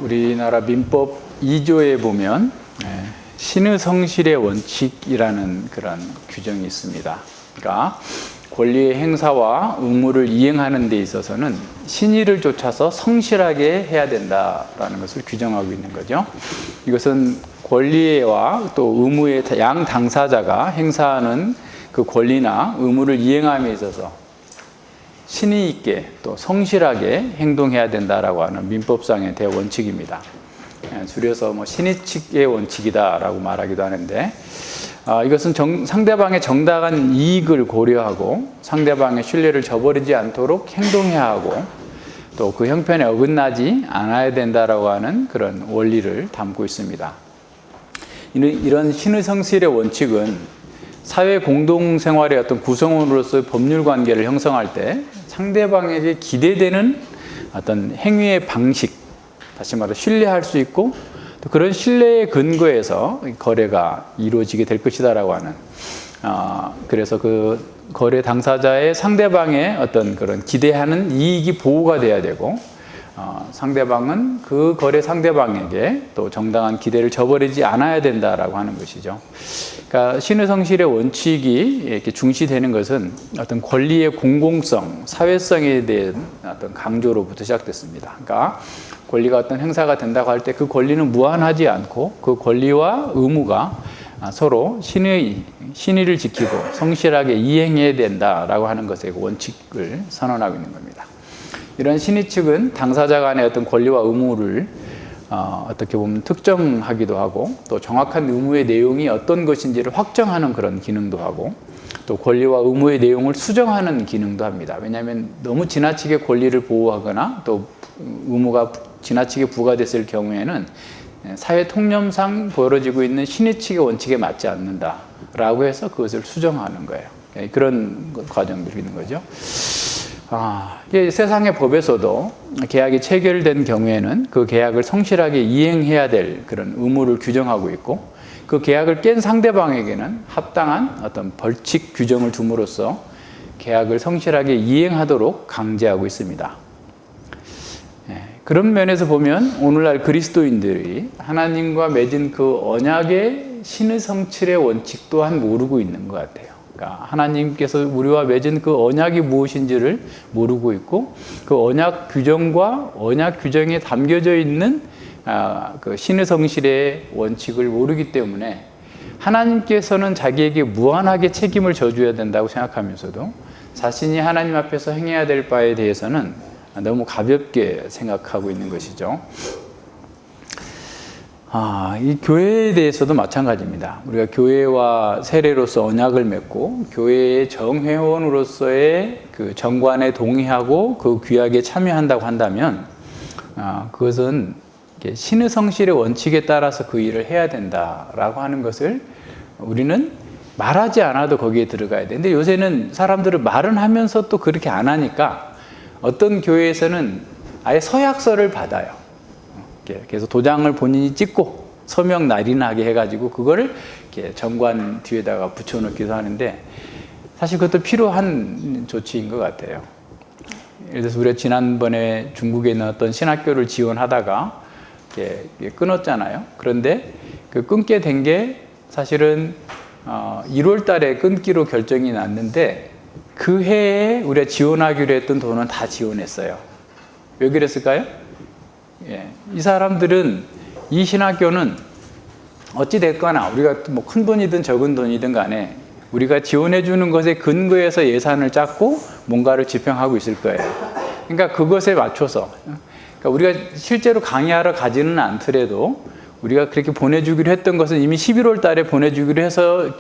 우리나라 민법 2조에 보면 신의 성실의 원칙이라는 그런 규정이 있습니다. 그러니까 권리의 행사와 의무를 이행하는 데 있어서는 신의를 쫓아서 성실하게 해야 된다라는 것을 규정하고 있는 거죠. 이것은 권리와 또 의무의 양 당사자가 행사하는 그 권리나 의무를 이행함에 있어서 신의 있게 또 성실하게 행동해야 된다라고 하는 민법상의 대원칙입니다. 줄여서 신의칙의 원칙이다라고 말하기도 하는데, 이것은 상대방의 정당한 이익을 고려하고 상대방의 신뢰를 저버리지 않도록 행동해야 하고 또 그 형편에 어긋나지 않아야 된다라고 하는 그런 원리를 담고 있습니다. 이런 신의 성실의 원칙은 사회 공동생활의 어떤 구성원으로서의 법률 관계를 형성할 때 상대방에게 기대되는 어떤 행위의 방식, 다시 말해 신뢰할 수 있고 또 그런 신뢰의 근거에서 거래가 이루어지게 될 것이다라고 하는, 그래서 그 거래 당사자의 상대방의 어떤 그런 기대하는 이익이 보호가 돼야 되고, 상대방은 그 거래 상대방에게 또 정당한 기대를 저버리지 않아야 된다라고 하는 것이죠. 그러니까 신의 성실의 원칙이 이렇게 중시되는 것은 어떤 권리의 공공성, 사회성에 대한 어떤 강조로부터 시작됐습니다. 그러니까 권리가 어떤 행사가 된다고 할 때 그 권리는 무한하지 않고 그 권리와 의무가 서로 신의를 지키고 성실하게 이행해야 된다라고 하는 것의 원칙을 선언하고 있는 겁니다. 이런 신의칙은 당사자 간의 어떤 권리와 의무를 어떻게 보면 특정하기도 하고 또 정확한 의무의 내용이 어떤 것인지를 확정하는 그런 기능도 하고 또 권리와 의무의 내용을 수정하는 기능도 합니다. 왜냐하면 너무 지나치게 권리를 보호하거나 또 의무가 지나치게 부과됐을 경우에는 사회 통념상 벌어지고 있는 신의칙의 원칙에 맞지 않는다라고 해서 그것을 수정하는 거예요. 그런 과정들이 있는 거죠. 세상의 법에서도 계약이 체결된 경우에는 그 계약을 성실하게 이행해야 될 그런 의무를 규정하고 있고 그 계약을 깬 상대방에게는 합당한 어떤 벌칙 규정을 둠으로써 계약을 성실하게 이행하도록 강제하고 있습니다. 그런 면에서 보면 오늘날 그리스도인들이 하나님과 맺은 그 언약의 신의 성실의 원칙 또한 모르고 있는 것 같아요. 그러니까 하나님께서 우리와 맺은 그 언약이 무엇인지를 모르고 있고 그 언약 규정과 언약 규정에 담겨져 있는 그 신의 성실의 원칙을 모르기 때문에 하나님께서는 자기에게 무한하게 책임을 져줘야 된다고 생각하면서도 자신이 하나님 앞에서 행해야 될 바에 대해서는 너무 가볍게 생각하고 있는 것이죠. 이 교회에 대해서도 마찬가지입니다. 우리가 교회와 세례로서 언약을 맺고 교회의 정회원으로서의 그 정관에 동의하고 그 규약에 참여한다고 한다면 그것은 신의 성실의 원칙에 따라서 그 일을 해야 된다라고 하는 것을 우리는 말하지 않아도 거기에 들어가야 돼. 근데 요새는 사람들은 말은 하면서 또 그렇게 안 하니까 어떤 교회에서는 아예 서약서를 받아요. 그래서 도장을 본인이 찍고 서명 날인하게 해가지고 그거를 이렇게 정관 뒤에다가 붙여놓기도 하는데 사실 그것도 필요한 조치인 것 같아요. 예를 들어서 우리가 지난번에 중국에 있는 어떤 신학교를 지원하다가 이렇게 끊었잖아요. 그런데 그 끊게 된 게 사실은 1월 달에 끊기로 결정이 났는데 그 해에 우리가 지원하기로 했던 돈은 다 지원했어요. 왜 그랬을까요? 이 사람들은 이 신학교는 어찌 됐거나 우리가 뭐 큰 돈이든 적은 돈이든 간에 우리가 지원해 주는 것에 근거해서 예산을 짰고 뭔가를 집행하고 있을 거예요. 그러니까 그것에 맞춰서 그러니까 우리가 실제로 강의하러 가지는 않더라도 우리가 그렇게 보내주기로 했던 것은 이미 11월 달에 보내주기로 해서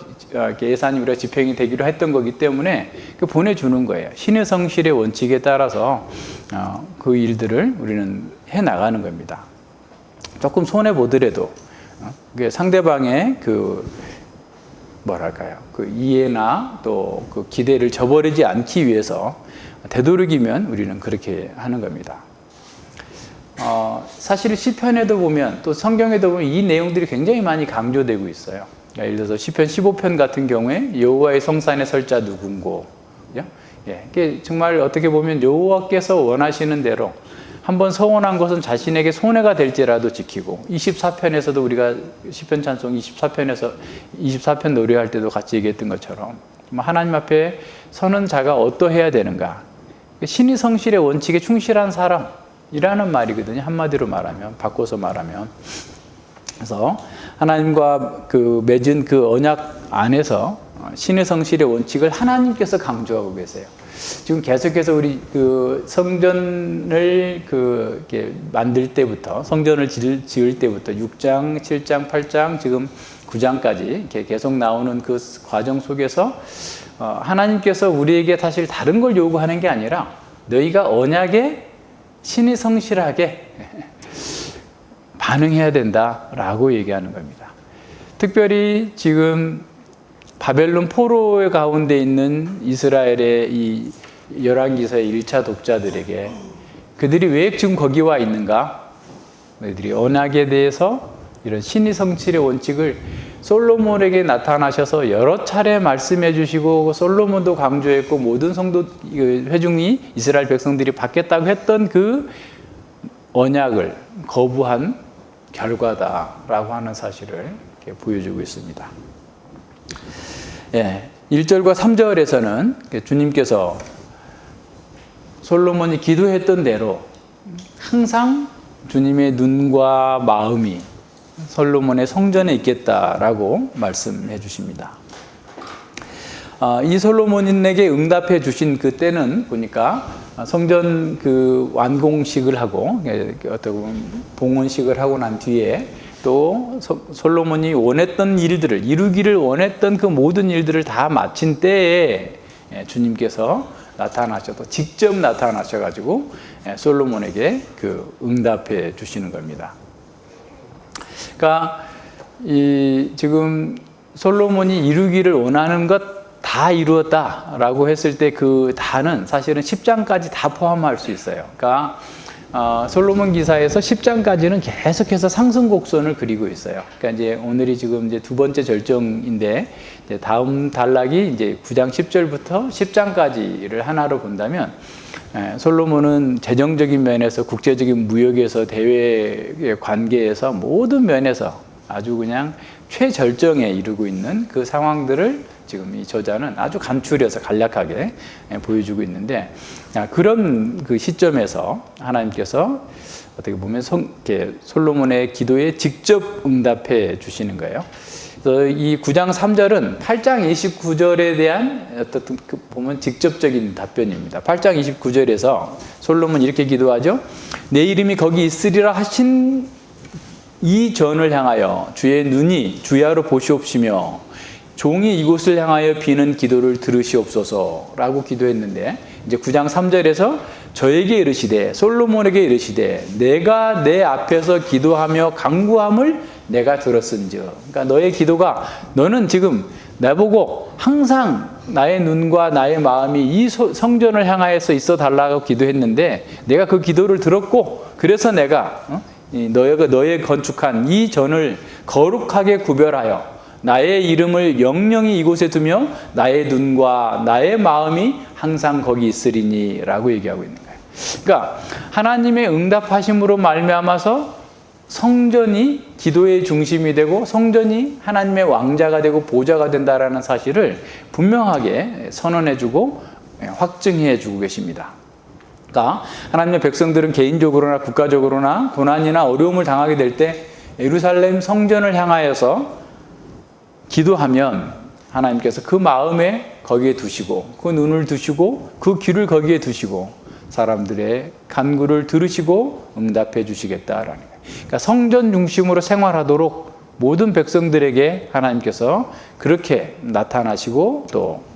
예산이 우리가 집행이 되기로 했던 거기 때문에 그 보내주는 거예요. 신의 성실의 원칙에 따라서 그 일들을 우리는 해나가는 겁니다. 조금 손해보더라도 상대방의 그 이해나 또 그 기대를 저버리지 않기 위해서 되도록이면 우리는 그렇게 하는 겁니다. 사실 시편에도 보면 또 성경에도 보면 이 내용들이 굉장히 많이 강조되고 있어요. 예를 들어서 시편 15편 같은 경우에 여호와의 성산에 설 자 누군고, 이게 정말 어떻게 보면 여호와께서 원하시는 대로 한번 서원한 것은 자신에게 손해가 될지라도 지키고 24편에서도 우리가 시편 찬송 24편 노래할 때도 같이 얘기했던 것처럼 하나님 앞에 서는 자가 어떠해야 되는가? 신의 성실의 원칙에 충실한 사람이라는 말이거든요. 한마디로 말하면, 바꿔서 말하면. 그래서 하나님과 맺은 그 언약 안에서 신의 성실의 원칙을 하나님께서 강조하고 계세요. 지금 계속해서 우리 성전을 이렇게 만들 때부터, 성전을 지을 때부터 6장, 7장, 8장, 지금 9장까지 이렇게 계속 나오는 그 과정 속에서 하나님께서 우리에게 사실 다른 걸 요구하는 게 아니라 너희가 언약에 신이 성실하게 반응해야 된다라고 얘기하는 겁니다. 특별히 지금 바벨론 포로의 가운데 있는 이스라엘의 이 열왕기서의 1차 독자들에게 그들이 왜 지금 거기 와 있는가? 너희들이 언약에 대해서 이런 신의 성실의 원칙을 솔로몬에게 나타나셔서 여러 차례 말씀해 주시고 솔로몬도 강조했고 모든 성도 회중이 이스라엘 백성들이 받겠다고 했던 그 언약을 거부한 결과다라고 하는 사실을 이렇게 보여주고 있습니다. 1절과 3절에서는 주님께서 솔로몬이 기도했던 대로 항상 주님의 눈과 마음이 솔로몬의 성전에 있겠다라고 말씀해 주십니다. 이 솔로몬에게 응답해 주신 그때는 보니까 성전 완공식을 하고 어떻게 보면 봉헌식을 하고 난 뒤에 또 솔로몬이 원했던 일들을 이루기를 원했던 그 모든 일들을 다 마친 때에 주님께서 나타나셔서 직접 나타나셔가지고 솔로몬에게 응답해 주시는 겁니다. 그러니까 지금 솔로몬이 이루기를 원하는 것 다 이루었다라고 했을 때 그 다는 사실은 10장까지 다 포함할 수 있어요. 그러니까 솔로몬 기사에서 10장까지는 계속해서 상승 곡선을 그리고 있어요. 그러니까 이제 오늘이 지금 이제 두 번째 절정인데 이제 다음 단락이 이제 9장 10절부터 10장까지를 하나로 본다면 솔로몬은 재정적인 면에서 국제적인 무역에서 대외 관계에서 모든 면에서 아주 그냥 최절정에 이르고 있는 그 상황들을 지금 이 저자는 아주 간추려서 간략하게 보여주고 있는데 그런 그 시점에서 하나님께서 어떻게 보면 솔로몬의 기도에 직접 응답해 주시는 거예요. 그래서 이 9장 3절은 8장 29절에 대한 어떤 보면 직접적인 답변입니다. 8장 29절에서 솔로몬이 이렇게 기도하죠. 내 이름이 거기 있으리라 하신 이 전을 향하여 주의 눈이 주야로 보시옵시며 종이 이곳을 향하여 비는 기도를 들으시옵소서라고 기도했는데 이제 9장 3절에서 저에게 이르시되 솔로몬에게 이르시되 내가 내 앞에서 기도하며 간구함을 내가 들었은즉 그러니까 너의 기도가 너는 지금 나보고 항상 나의 눈과 나의 마음이 이 성전을 향하여서 있어 달라고 기도했는데 내가 그 기도를 들었고 그래서 내가 너의 건축한 이 전을 거룩하게 구별하여 나의 이름을 영영히 이곳에 두며 나의 눈과 나의 마음이 항상 거기 있으리니 라고 얘기하고 있는 거예요. 그러니까 하나님의 응답하심으로 말미암아서 성전이 기도의 중심이 되고 성전이 하나님의 왕자가 되고 보좌가 된다라는 사실을 분명하게 선언해주고 확증해주고 계십니다. 그러니까 하나님의 백성들은 개인적으로나 국가적으로나 고난이나 어려움을 당하게 될 때 예루살렘 성전을 향하여서 기도하면 하나님께서 그 마음에 거기에 두시고 그 눈을 두시고 그 귀를 거기에 두시고 사람들의 간구를 들으시고 응답해 주시겠다라는 거예요. 그러니까 성전 중심으로 생활하도록 모든 백성들에게 하나님께서 그렇게 나타나시고 또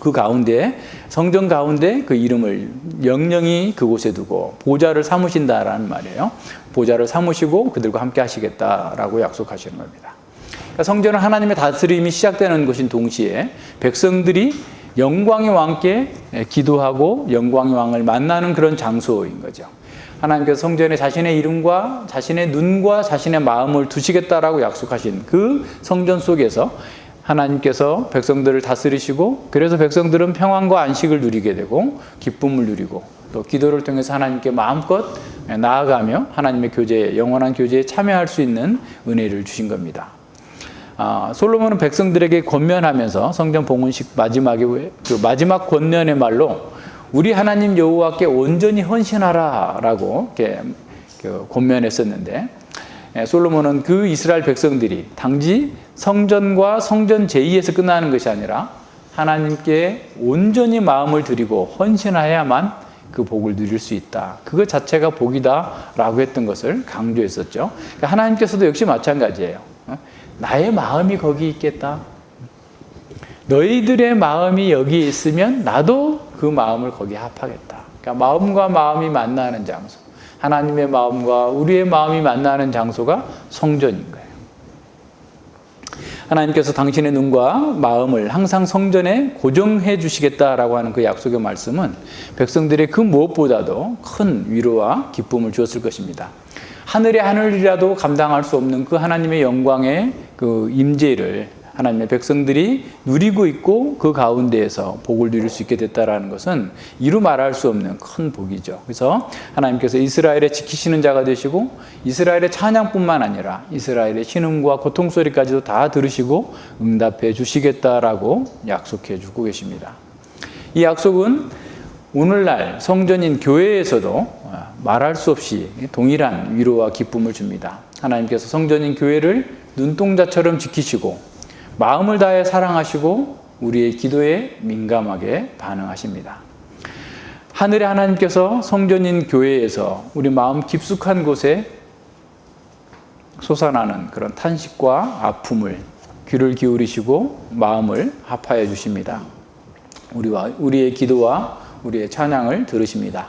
그 가운데 성전 가운데 그 이름을 영영히 그곳에 두고 보좌를 삼으신다라는 말이에요. 보좌를 삼으시고 그들과 함께 하시겠다라고 약속하시는 겁니다. 그러니까 성전은 하나님의 다스림이 시작되는 것인 동시에 백성들이 영광의 왕께 기도하고 영광의 왕을 만나는 그런 장소인 거죠. 하나님께서 성전에 자신의 이름과 자신의 눈과 자신의 마음을 두시겠다라고 약속하신 그 성전 속에서 하나님께서 백성들을 다스리시고 그래서 백성들은 평안과 안식을 누리게 되고 기쁨을 누리고 또 기도를 통해서 하나님께 마음껏 나아가며 하나님의 교제에 영원한 교제에 참여할 수 있는 은혜를 주신 겁니다. 솔로몬은 백성들에게 권면하면서 성전 봉헌식 마지막에 그 마지막 권면의 말로 우리 하나님 여호와께 온전히 헌신하라라고 이렇게 권면했었는데 솔로몬은 그 이스라엘 백성들이 단지 성전과 성전 제의에서 끝나는 것이 아니라 하나님께 온전히 마음을 드리고 헌신하여야만 그 복을 누릴 수 있다. 그것 자체가 복이다라고 했던 것을 강조했었죠. 그러니까 하나님께서도 역시 마찬가지예요. 나의 마음이 거기 있겠다. 너희들의 마음이 여기에 있으면 나도 그 마음을 거기에 합하겠다. 그러니까 마음과 마음이 만나는 장소. 하나님의 마음과 우리의 마음이 만나는 장소가 성전인 거예요. 하나님께서 당신의 눈과 마음을 항상 성전에 고정해 주시겠다라고 하는 그 약속의 말씀은 백성들의 그 무엇보다도 큰 위로와 기쁨을 주었을 것입니다. 하늘의 하늘이라도 감당할 수 없는 그 하나님의 영광의 그 임재를 하나님의 백성들이 누리고 있고 그 가운데에서 복을 누릴 수 있게 됐다라는 것은 이루 말할 수 없는 큰 복이죠. 그래서 하나님께서 이스라엘의 지키시는 자가 되시고 이스라엘의 찬양뿐만 아니라 이스라엘의 신음과 고통 소리까지도 다 들으시고 응답해 주시겠다라고 약속해 주고 계십니다. 이 약속은 오늘날 성전인 교회에서도 말할 수 없이 동일한 위로와 기쁨을 줍니다. 하나님께서 성전인 교회를 눈동자처럼 지키시고 마음을 다해 사랑하시고 우리의 기도에 민감하게 반응하십니다. 하늘의 하나님께서 성전인 교회에서 우리 마음 깊숙한 곳에 솟아나는 그런 탄식과 아픔을 귀를 기울이시고 마음을 합하여 주십니다. 우리의 기도와 우리의 찬양을 들으십니다.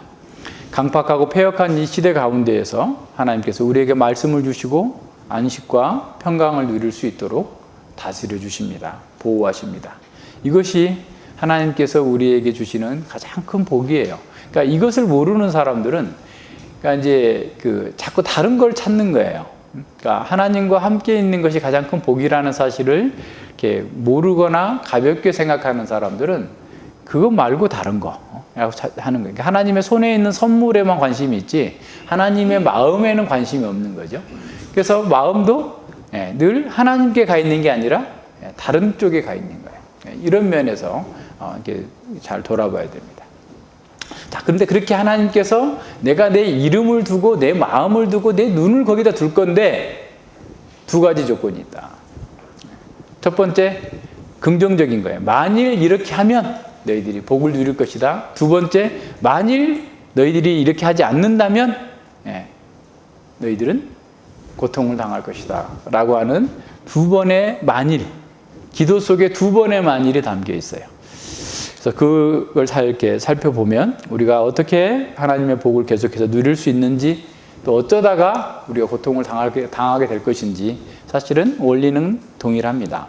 강팍하고 패역한 이 시대 가운데에서 하나님께서 우리에게 말씀을 주시고 안식과 평강을 누릴 수 있도록 다스려 주십니다. 보호하십니다. 이것이 하나님께서 우리에게 주시는 가장 큰 복이에요. 그러니까 이것을 모르는 사람들은 그러니까 이제 자꾸 다른 걸 찾는 거예요. 그러니까 하나님과 함께 있는 것이 가장 큰 복이라는 사실을 이렇게 모르거나 가볍게 생각하는 사람들은 그거 말고 다른 거 하는 거예요. 그러니까 하나님의 손에 있는 선물에만 관심이 있지 하나님의 마음에는 관심이 없는 거죠. 그래서 마음도 늘 하나님께 가 있는 게 아니라 다른 쪽에 가 있는 거예요. 이런 면에서 이렇게 잘 돌아봐야 됩니다. 자, 그런데 그렇게 하나님께서 내가 내 이름을 두고 내 마음을 두고 내 눈을 거기다 둘 건데 두 가지 조건이 있다. 첫 번째, 긍정적인 거예요. 만일 이렇게 하면 너희들이 복을 누릴 것이다. 두 번째, 만일 너희들이 이렇게 하지 않는다면 너희들은 고통을 당할 것이다 라고 하는 두 번의 만일, 기도 속에 두 번의 만일이 담겨 있어요. 그래서 그걸 이렇게 살펴보면 우리가 어떻게 하나님의 복을 계속해서 누릴 수 있는지 또 어쩌다가 우리가 고통을 당하게 될 것인지 사실은 원리는 동일합니다.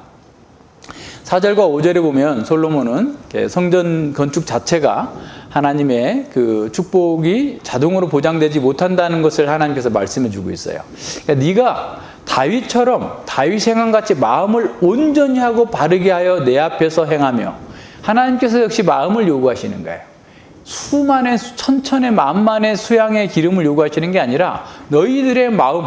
4절과 5절에 보면 솔로몬은 성전 건축 자체가 하나님의 그 축복이 자동으로 보장되지 못한다는 것을 하나님께서 말씀해 주고 있어요. 그러니까 네가 다윗처럼 다윗 행함같이 마음을 온전히 하고 바르게 하여 내 앞에서 행하며 하나님께서 역시 마음을 요구하시는 거예요. 수만의 천천의 만만의 수양의 기름을 요구하시는 게 아니라 너희들의 마음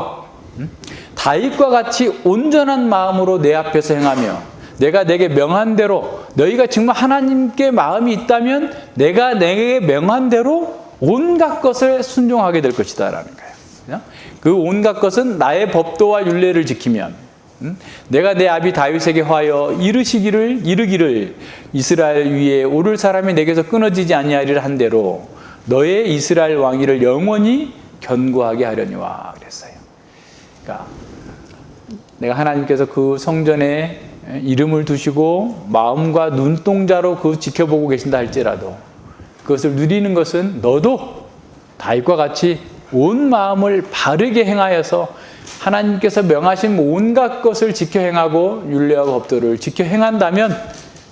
다윗과 같이 온전한 마음으로 내 앞에서 행하며 내가 내게 명한 대로 너희가 정말 하나님께 마음이 있다면 내가 내게 명한 대로 온갖 것을 순종하게 될 것이다 라는 거예요. 그 온갖 것은 나의 법도와 율례를 지키면 내가 내 아비 다윗에게 화하여 이르기를 이스라엘 위에 오를 사람이 내게서 끊어지지 아니하리라 한 대로 너의 이스라엘 왕위를 영원히 견고하게 하려니와 그랬어요. 그러니까 내가 하나님께서 그 성전에 이름을 두시고 마음과 눈동자로 그 지켜보고 계신다 할지라도 그것을 누리는 것은 너도 다윗과 같이 온 마음을 바르게 행하여서 하나님께서 명하신 온갖 것을 지켜 행하고 율례와 법도를 지켜 행한다면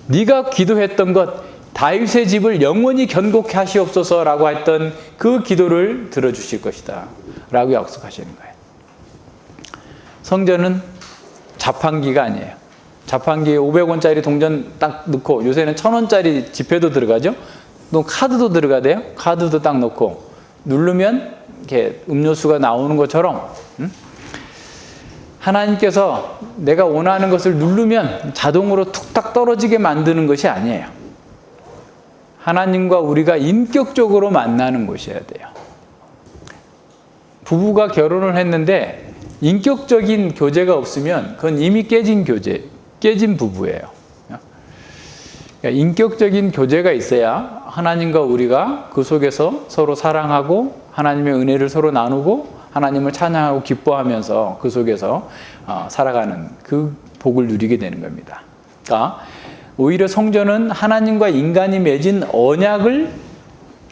네가 기도했던 것 다윗의 집을 영원히 견고케 하시옵소서라고 했던 그 기도를 들어주실 것이다 라고 약속하시는 거예요. 성전은 자판기가 아니에요. 자판기에 500원짜리 동전 딱 넣고, 요새는 1000원짜리 지폐도 들어가죠? 또 카드도 들어가대요. 카드도 딱 넣고 누르면 이렇게 음료수가 나오는 것처럼, 하나님께서 내가 원하는 것을 누르면 자동으로 툭딱 떨어지게 만드는 것이 아니에요. 하나님과 우리가 인격적으로 만나는 곳이어야 돼요. 부부가 결혼을 했는데 인격적인 교제가 없으면 그건 이미 깨진 부부예요. 그러니까 인격적인 교제가 있어야 하나님과 우리가 그 속에서 서로 사랑하고 하나님의 은혜를 서로 나누고 하나님을 찬양하고 기뻐하면서 그 속에서 살아가는 그 복을 누리게 되는 겁니다. 그러니까 오히려 성전은 하나님과 인간이 맺은 언약을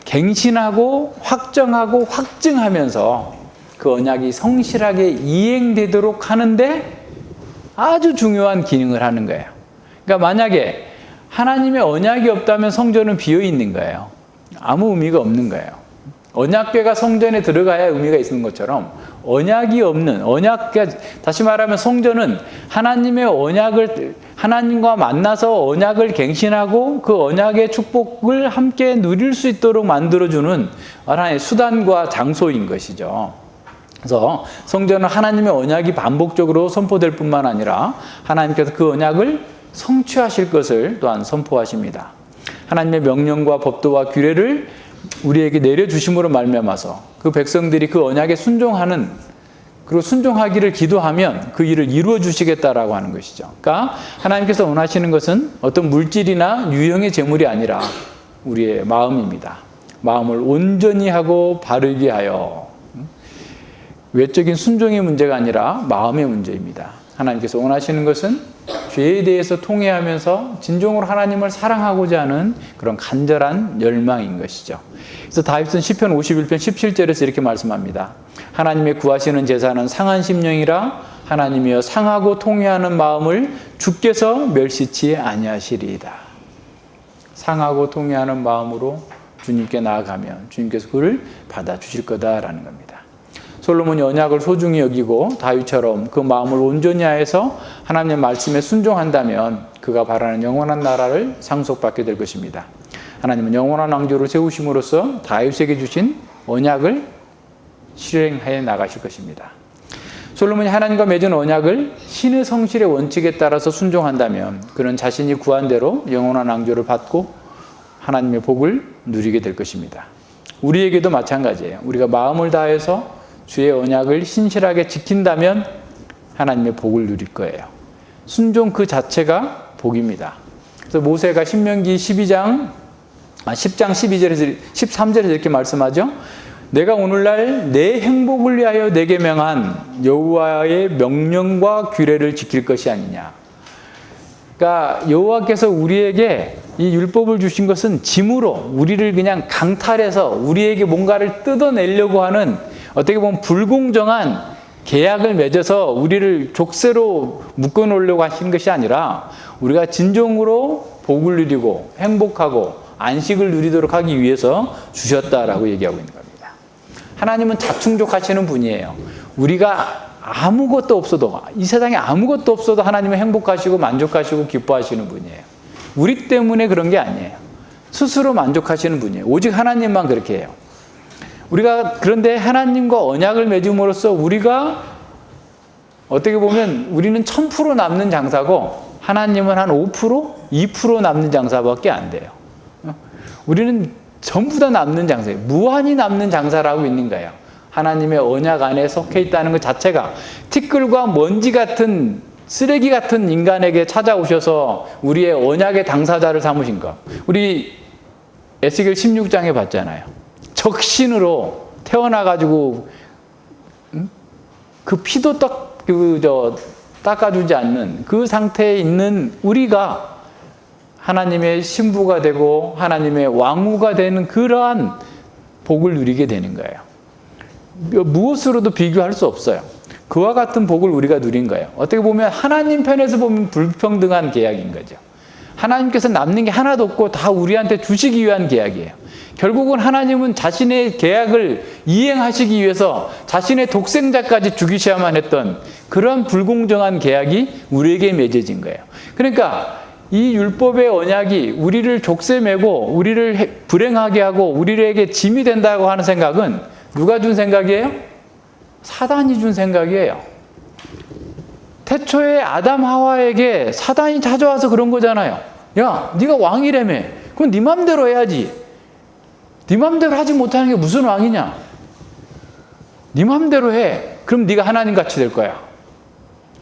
갱신하고 확정하고 확증하면서 그 언약이 성실하게 이행되도록 하는데 아주 중요한 기능을 하는 거예요. 그러니까 만약에 하나님의 언약이 없다면 성전은 비어 있는 거예요. 아무 의미가 없는 거예요. 언약궤가 성전에 들어가야 의미가 있는 것처럼 언약이 없는, 다시 말하면 성전은 하나님의 언약을, 하나님과 만나서 언약을 갱신하고 그 언약의 축복을 함께 누릴 수 있도록 만들어주는 하나의 수단과 장소인 것이죠. 그래서 성전은 하나님의 언약이 반복적으로 선포될 뿐만 아니라 하나님께서 그 언약을 성취하실 것을 또한 선포하십니다. 하나님의 명령과 법도와 규례를 우리에게 내려주심으로 말미암아서 그 백성들이 그 언약에 순종하는, 그리고 순종하기를 기도하면 그 일을 이루어 주시겠다라고 하는 것이죠. 그러니까 하나님께서 원하시는 것은 어떤 물질이나 유형의 재물이 아니라 우리의 마음입니다. 마음을 온전히 하고 바르게 하여, 외적인 순종의 문제가 아니라 마음의 문제입니다. 하나님께서 원하시는 것은 죄에 대해서 통회하면서 진정으로 하나님을 사랑하고자 하는 그런 간절한 열망인 것이죠. 그래서 다윗은 시편 51편 17절에서 이렇게 말씀합니다. 하나님의 구하시는 제사는 상한 심령이라 하나님이여 상하고 통회하는 마음을 주께서 멸시치 아니하시리이다. 상하고 통회하는 마음으로 주님께 나아가면 주님께서 그를 받아주실 거다라는 겁니다. 솔로몬이 언약을 소중히 여기고 다윗처럼 그 마음을 온전히 하여서 하나님의 말씀에 순종한다면 그가 바라는 영원한 나라를 상속받게 될 것입니다. 하나님은 영원한 왕조를 세우심으로써 다윗에게 주신 언약을 실행해 나가실 것입니다. 솔로몬이 하나님과 맺은 언약을 신의 성실의 원칙에 따라서 순종한다면 그는 자신이 구한 대로 영원한 왕조를 받고 하나님의 복을 누리게 될 것입니다. 우리에게도 마찬가지예요. 우리가 마음을 다해서 주의 언약을 신실하게 지킨다면 하나님의 복을 누릴 거예요. 순종 그 자체가 복입니다. 그래서 모세가 신명기 10장 12절에서 13절에서 이렇게 말씀하죠. 내가 오늘날 내 행복을 위하여 내게 명한 여호와의 명령과 규례를 지킬 것이 아니냐. 그러니까 여호와께서 우리에게 이 율법을 주신 것은 짐으로 우리를 그냥 강탈해서 우리에게 뭔가를 뜯어내려고 하는, 어떻게 보면 불공정한 계약을 맺어서 우리를 족쇄로 묶어놓으려고 하시는 것이 아니라 우리가 진정으로 복을 누리고 행복하고 안식을 누리도록 하기 위해서 주셨다라고 얘기하고 있는 겁니다. 하나님은 자충족하시는 분이에요. 우리가 아무것도 없어도, 이 세상에 아무것도 없어도 하나님은 행복하시고 만족하시고 기뻐하시는 분이에요. 우리 때문에 그런 게 아니에요. 스스로 만족하시는 분이에요. 오직 하나님만 그렇게 해요. 우리가 그런데 하나님과 언약을 맺음으로써 우리가 어떻게 보면 우리는 1000% 남는 장사고 하나님은 한 5%, 2% 남는 장사밖에 안 돼요. 우리는 전부 다 남는 장사예요. 무한히 남는 장사를 하고 있는 거예요. 하나님의 언약 안에 속해 있다는 것 자체가 티끌과 먼지 같은 쓰레기 같은 인간에게 찾아오셔서 우리의 언약의 당사자를 삼으신 것. 우리 에스겔 16장에 봤잖아요. 적신으로 태어나가지고 그 피도 닦아주지 않는 그 상태에 있는 우리가 하나님의 신부가 되고 하나님의 왕후가 되는 그러한 복을 누리게 되는 거예요. 무엇으로도 비교할 수 없어요. 그와 같은 복을 우리가 누린 거예요. 어떻게 보면 하나님 편에서 보면 불평등한 계약인 거죠. 하나님께서 남는 게 하나도 없고 다 우리한테 주시기 위한 계약이에요. 결국은 하나님은 자신의 계약을 이행하시기 위해서 자신의 독생자까지 죽이셔야만 했던 그런 불공정한 계약이 우리에게 맺어진 거예요. 그러니까 이 율법의 언약이 우리를 족쇄매고 우리를 불행하게 하고 우리에게 짐이 된다고 하는 생각은 누가 준 생각이에요? 사단이 준 생각이에요. 태초에 아담 하와에게 사단이 찾아와서 그런 거잖아요. 야, 네가 왕이라며. 그럼 네 맘대로 해야지. 네 맘대로 하지 못하는 게 무슨 왕이냐? 네 맘대로 해. 그럼 네가 하나님같이 될 거야.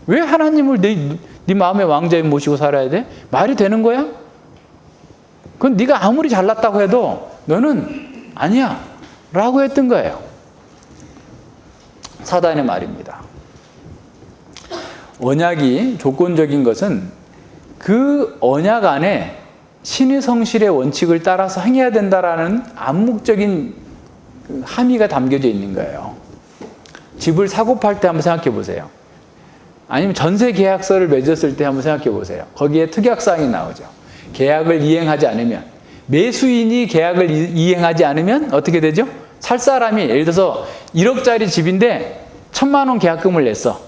왜 하나님을 네 마음의 왕자에 모시고 살아야 돼? 말이 되는 거야? 그건 네가 아무리 잘났다고 해도 너는 아니야 라고 했던 거예요. 사단의 말입니다. 언약이 조건적인 것은 그 언약 안에 신의 성실의 원칙을 따라서 행해야 된다라는 암묵적인 함의가 담겨져 있는 거예요. 집을 사고 팔 때 한번 생각해 보세요. 아니면 전세 계약서를 맺었을 때 한번 생각해 보세요. 거기에 특약사항이 나오죠. 계약을 이행하지 않으면, 매수인이 계약을 이행하지 않으면 어떻게 되죠? 살 사람이 예를 들어서 1억짜리 집인데 1,000만 원 계약금을 냈어.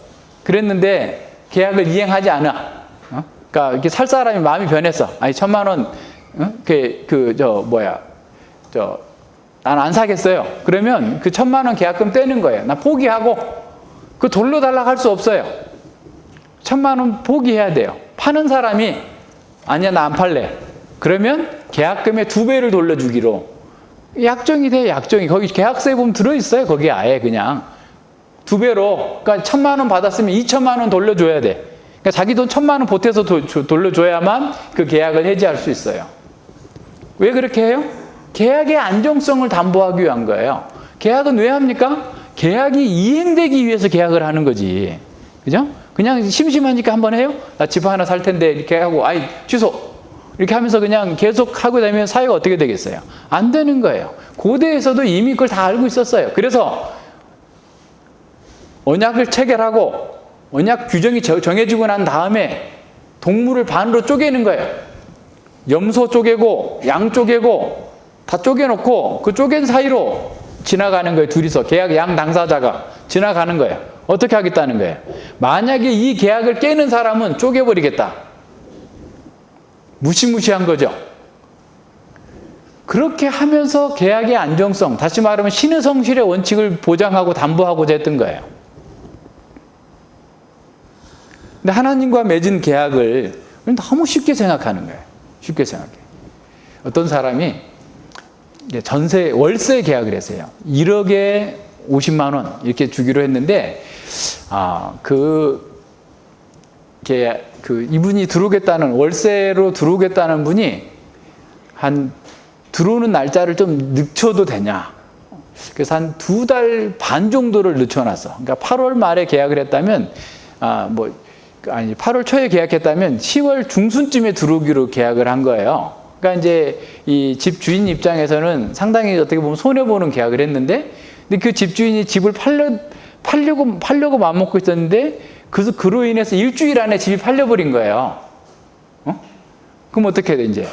그랬는데 계약을 이행하지 않아. 그러니까 이렇게 살 사람이 마음이 변했어. 아니 1,000만 원, 난 안 사겠어요. 그러면 그 1,000만 원 계약금 떼는 거예요. 나 포기하고 그 돌로 달라고 할 수 없어요. 1,000만 원 포기해야 돼요. 파는 사람이 아니야 나 안 팔래. 그러면 계약금의 2배를 돌려주기로 약정이 돼. 약정이 거기 계약서에 보면 들어있어요. 거기 아예 그냥 2배로. 그러니까 1,000만 원 받았으면 2,000만 원 돌려줘야 돼. 그러니까 자기 돈 1,000만 원 보태서 돌려줘야만 그 계약을 해지할 수 있어요. 왜 그렇게 해요? 계약의 안정성을 담보하기 위한 거예요. 계약은 왜 합니까? 계약이 이행되기 위해서 계약을 하는 거지. 그죠? 그냥 심심하니까 한번 해요? 나 집 하나 살 텐데 이렇게 하고 아이 취소 이렇게 하면서 그냥 계속 하고 다니면 사회가 어떻게 되겠어요? 안 되는 거예요. 고대에서도 이미 그걸 다 알고 있었어요. 그래서 언약을 체결하고 언약 규정이 정해지고 난 다음에 동물을 반으로 쪼개는 거예요. 염소 쪼개고 양 쪼개고 다 쪼개놓고 그 쪼갠 사이로 지나가는 거예요. 둘이서 계약 양 당사자가 지나가는 거예요. 어떻게 하겠다는 거예요? 만약에 이 계약을 깨는 사람은 쪼개버리겠다. 무시무시한 거죠. 그렇게 하면서 계약의 안정성, 다시 말하면 신의 성실의 원칙을 보장하고 담보하고자 했던 거예요. 근데 하나님과 맺은 계약을 너무 쉽게 생각하는 거예요. 쉽게 생각해. 어떤 사람이 월세 계약을 했어요. 1억에 50만 원 이렇게 주기로 했는데, 이분이 월세로 들어오겠다는 분이 들어오는 날짜를 좀 늦춰도 되냐. 그래서 한 2달 반 정도를 늦춰놨어. 그러니까 8월 말에 계약을 했다면, 8월 초에 계약했다면 10월 중순쯤에 들어오기로 계약을 한 거예요. 그러니까 이제 이 집 주인 입장에서는 상당히 어떻게 보면 손해보는 계약을 했는데, 근데 그 집 주인이 집을 팔려고 마음먹고 있었는데, 그로 인해서 일주일 안에 집이 팔려버린 거예요. 그럼 어떻게 해야 돼, 이제?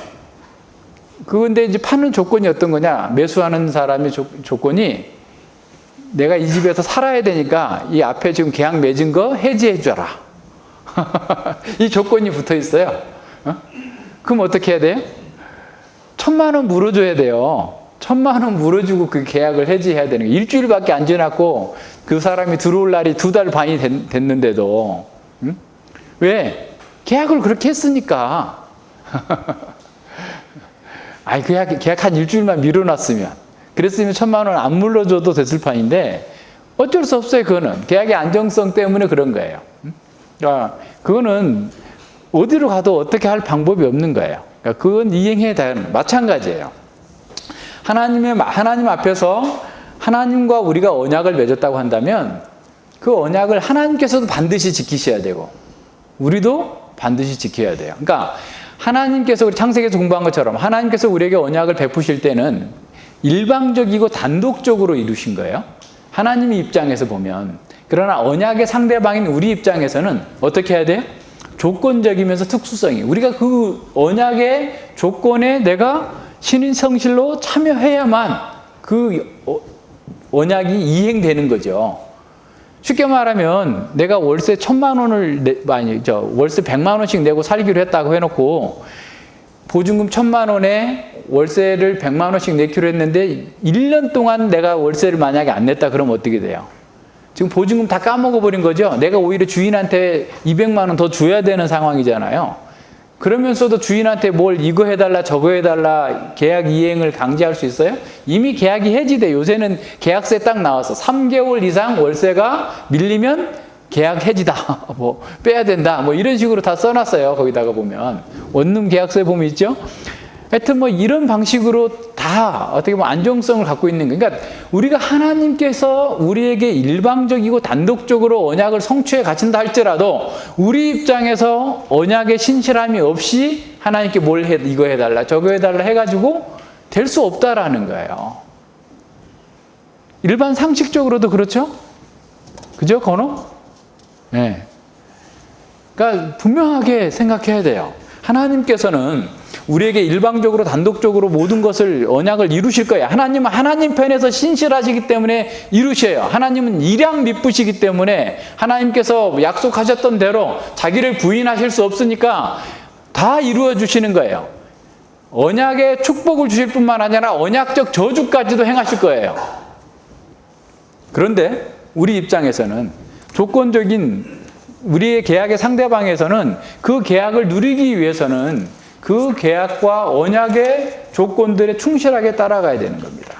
근데 이제 파는 조건이 어떤 거냐? 매수하는 사람의 조건이 내가 이 집에서 살아야 되니까 이 앞에 지금 계약 맺은 거 해지해줘라. 이 조건이 붙어 있어요. 그럼 어떻게 해야 돼요? 1,000만 원 물어줘야 돼요. 1,000만 원 물어주고 그 계약을 해지해야 되는 거예요. 일주일밖에 안 지났고 그 사람이 들어올 날이 2달 반이 됐는데도. 왜? 계약을 그렇게 했으니까. 계약 한 일주일만 미뤄놨으면. 그랬으면 1,000만 원 안 물어줘도 됐을 판인데 어쩔 수 없어요. 그거는. 계약의 안정성 때문에 그런 거예요. 그거는 어디로 가도 어떻게 할 방법이 없는 거예요. 그러니까 그건 이행해야 되는 마찬가지예요. 하나님 앞에서 하나님과 우리가 언약을 맺었다고 한다면 그 언약을 하나님께서도 반드시 지키셔야 되고 우리도 반드시 지켜야 돼요. 그러니까 하나님께서 우리 창세기에서 공부한 것처럼 하나님께서 우리에게 언약을 베푸실 때는 일방적이고 단독적으로 이루신 거예요. 하나님의 입장에서 보면. 그러나 언약의 상대방인 우리 입장에서는 어떻게 해야 돼요? 조건적이면서 특수성이. 우리가 그 언약의 조건에 내가 신인성실로 참여해야만 그 언약이 이행되는 거죠. 쉽게 말하면 내가 월세 1,000만 원을 월세 100만 원씩 내고 살기로 했다고 해놓고 보증금 1,000만 원에 월세를 100만 원씩 내기로 했는데 1년 동안 내가 월세를 만약에 안 냈다 그러면 어떻게 돼요? 지금 보증금 다 까먹어 버린 거죠. 내가 오히려 주인한테 200만 원 더 줘야 되는 상황이잖아요. 그러면서도 주인한테 뭘 이거 해달라 저거 해달라 계약 이행을 강제할 수 있어요? 이미 계약이 해지돼. 요새는 계약서에 딱 나와서 3개월 이상 월세가 밀리면 계약 해지다. 뭐 빼야 된다. 뭐 이런 식으로 다 써놨어요. 거기다가 보면 원룸 계약서에 보면 있죠. 하여튼 뭐 이런 방식으로 다 어떻게 보면 안정성을 갖고 있는 거예요. 그러니까 우리가 하나님께서 우리에게 일방적이고 단독적으로 언약을 성취해 가신다 할지라도 우리 입장에서 언약의 신실함이 없이 하나님께 뭘 해, 이거 해달라 저거 해달라 해가지고 될 수 없다라는 거예요. 일반 상식적으로도 그렇죠? 그죠, 건호? 네. 그러니까 분명하게 생각해야 돼요. 하나님께서는 우리에게 일방적으로 단독적으로 모든 것을 언약을 이루실 거예요. 하나님은 하나님 편에서 신실하시기 때문에 이루셔요. 하나님은 일양 미쁘시기 때문에 하나님께서 약속하셨던 대로 자기를 부인하실 수 없으니까 다 이루어 주시는 거예요. 언약의 축복을 주실 뿐만 아니라 언약적 저주까지도 행하실 거예요. 그런데 우리 입장에서는 조건적인 우리의 계약의 상대방에서는 그 계약을 누리기 위해서는 그 계약과 언약의 조건들에 충실하게 따라가야 되는 겁니다.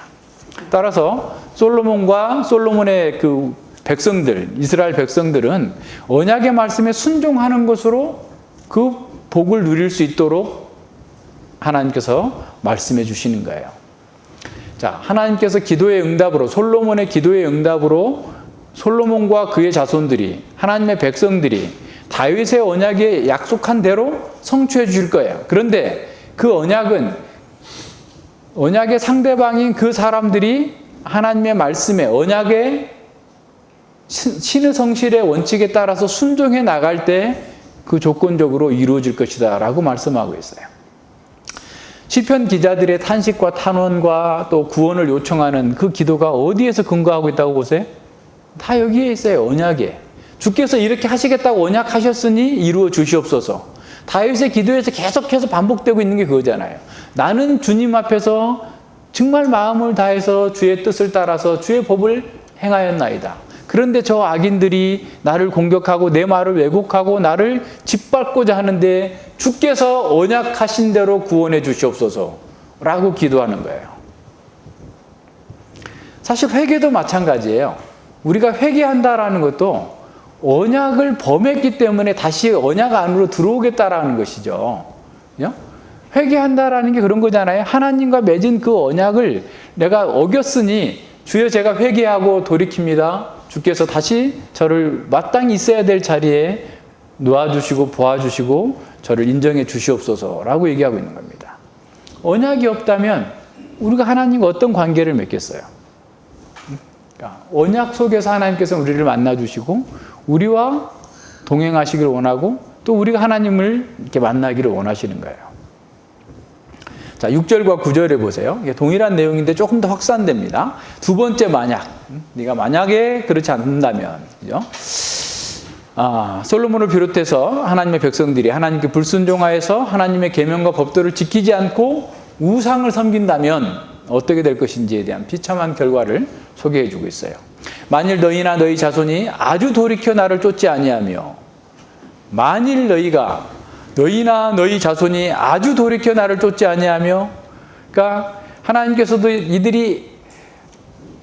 따라서 솔로몬과 솔로몬의 그 백성들, 이스라엘 백성들은 언약의 말씀에 순종하는 것으로 그 복을 누릴 수 있도록 하나님께서 말씀해 주시는 거예요. 자, 하나님께서 기도의 응답으로, 솔로몬의 기도의 응답으로 솔로몬과 그의 자손들이, 하나님의 백성들이 다윗의 언약에 약속한 대로 성취해 주실 거예요. 그런데 그 언약의 상대방인 그 사람들이 하나님의 말씀에, 언약의 신의 성실의 원칙에 따라서 순종해 나갈 때 그 조건적으로 이루어질 것이다 라고 말씀하고 있어요. 시편 기자들의 탄식과 탄원과 또 구원을 요청하는 그 기도가 어디에서 근거하고 있다고 보세요? 다 여기에 있어요. 언약에. 주께서 이렇게 하시겠다고 언약하셨으니 이루어 주시옵소서. 다윗의 기도에서 계속해서 반복되고 있는 게 그거잖아요. 나는 주님 앞에서 정말 마음을 다해서 주의 뜻을 따라서 주의 법을 행하였나이다. 그런데 저 악인들이 나를 공격하고 내 말을 왜곡하고 나를 짓밟고자 하는데 주께서 언약하신 대로 구원해 주시옵소서 라고 기도하는 거예요. 사실 회개도 마찬가지예요. 우리가 회개한다라는 것도 언약을 범했기 때문에 다시 언약 안으로 들어오겠다라는 것이죠. 회개한다라는 게 그런 거잖아요. 하나님과 맺은 그 언약을 내가 어겼으니 주여 제가 회개하고 돌이킵니다. 주께서 다시 저를 마땅히 있어야 될 자리에 놓아주시고 보아주시고 저를 인정해 주시옵소서라고 얘기하고 있는 겁니다. 언약이 없다면 우리가 하나님과 어떤 관계를 맺겠어요? 그러니까 언약 속에서 하나님께서 우리를 만나주시고 우리와 동행하시기를 원하고 또 우리가 하나님을 이렇게 만나기를 원하시는 거예요. 자, 6절과 9절에 보세요. 이게 동일한 내용인데 조금 더 확산됩니다. 두 번째 만약. 네가 만약에 그렇지 않는다면. 그죠? 솔로몬을 비롯해서 하나님의 백성들이 하나님께 불순종하여서 하나님의 계명과 법도를 지키지 않고 우상을 섬긴다면 어떻게 될 것인지에 대한 비참한 결과를 소개해 주고 있어요. 만일 너희나 너희 자손이 아주 돌이켜 나를 쫓지 아니하며 만일 너희나 너희 자손이 아주 돌이켜 나를 쫓지 아니하며 그러니까 하나님께서도 이들이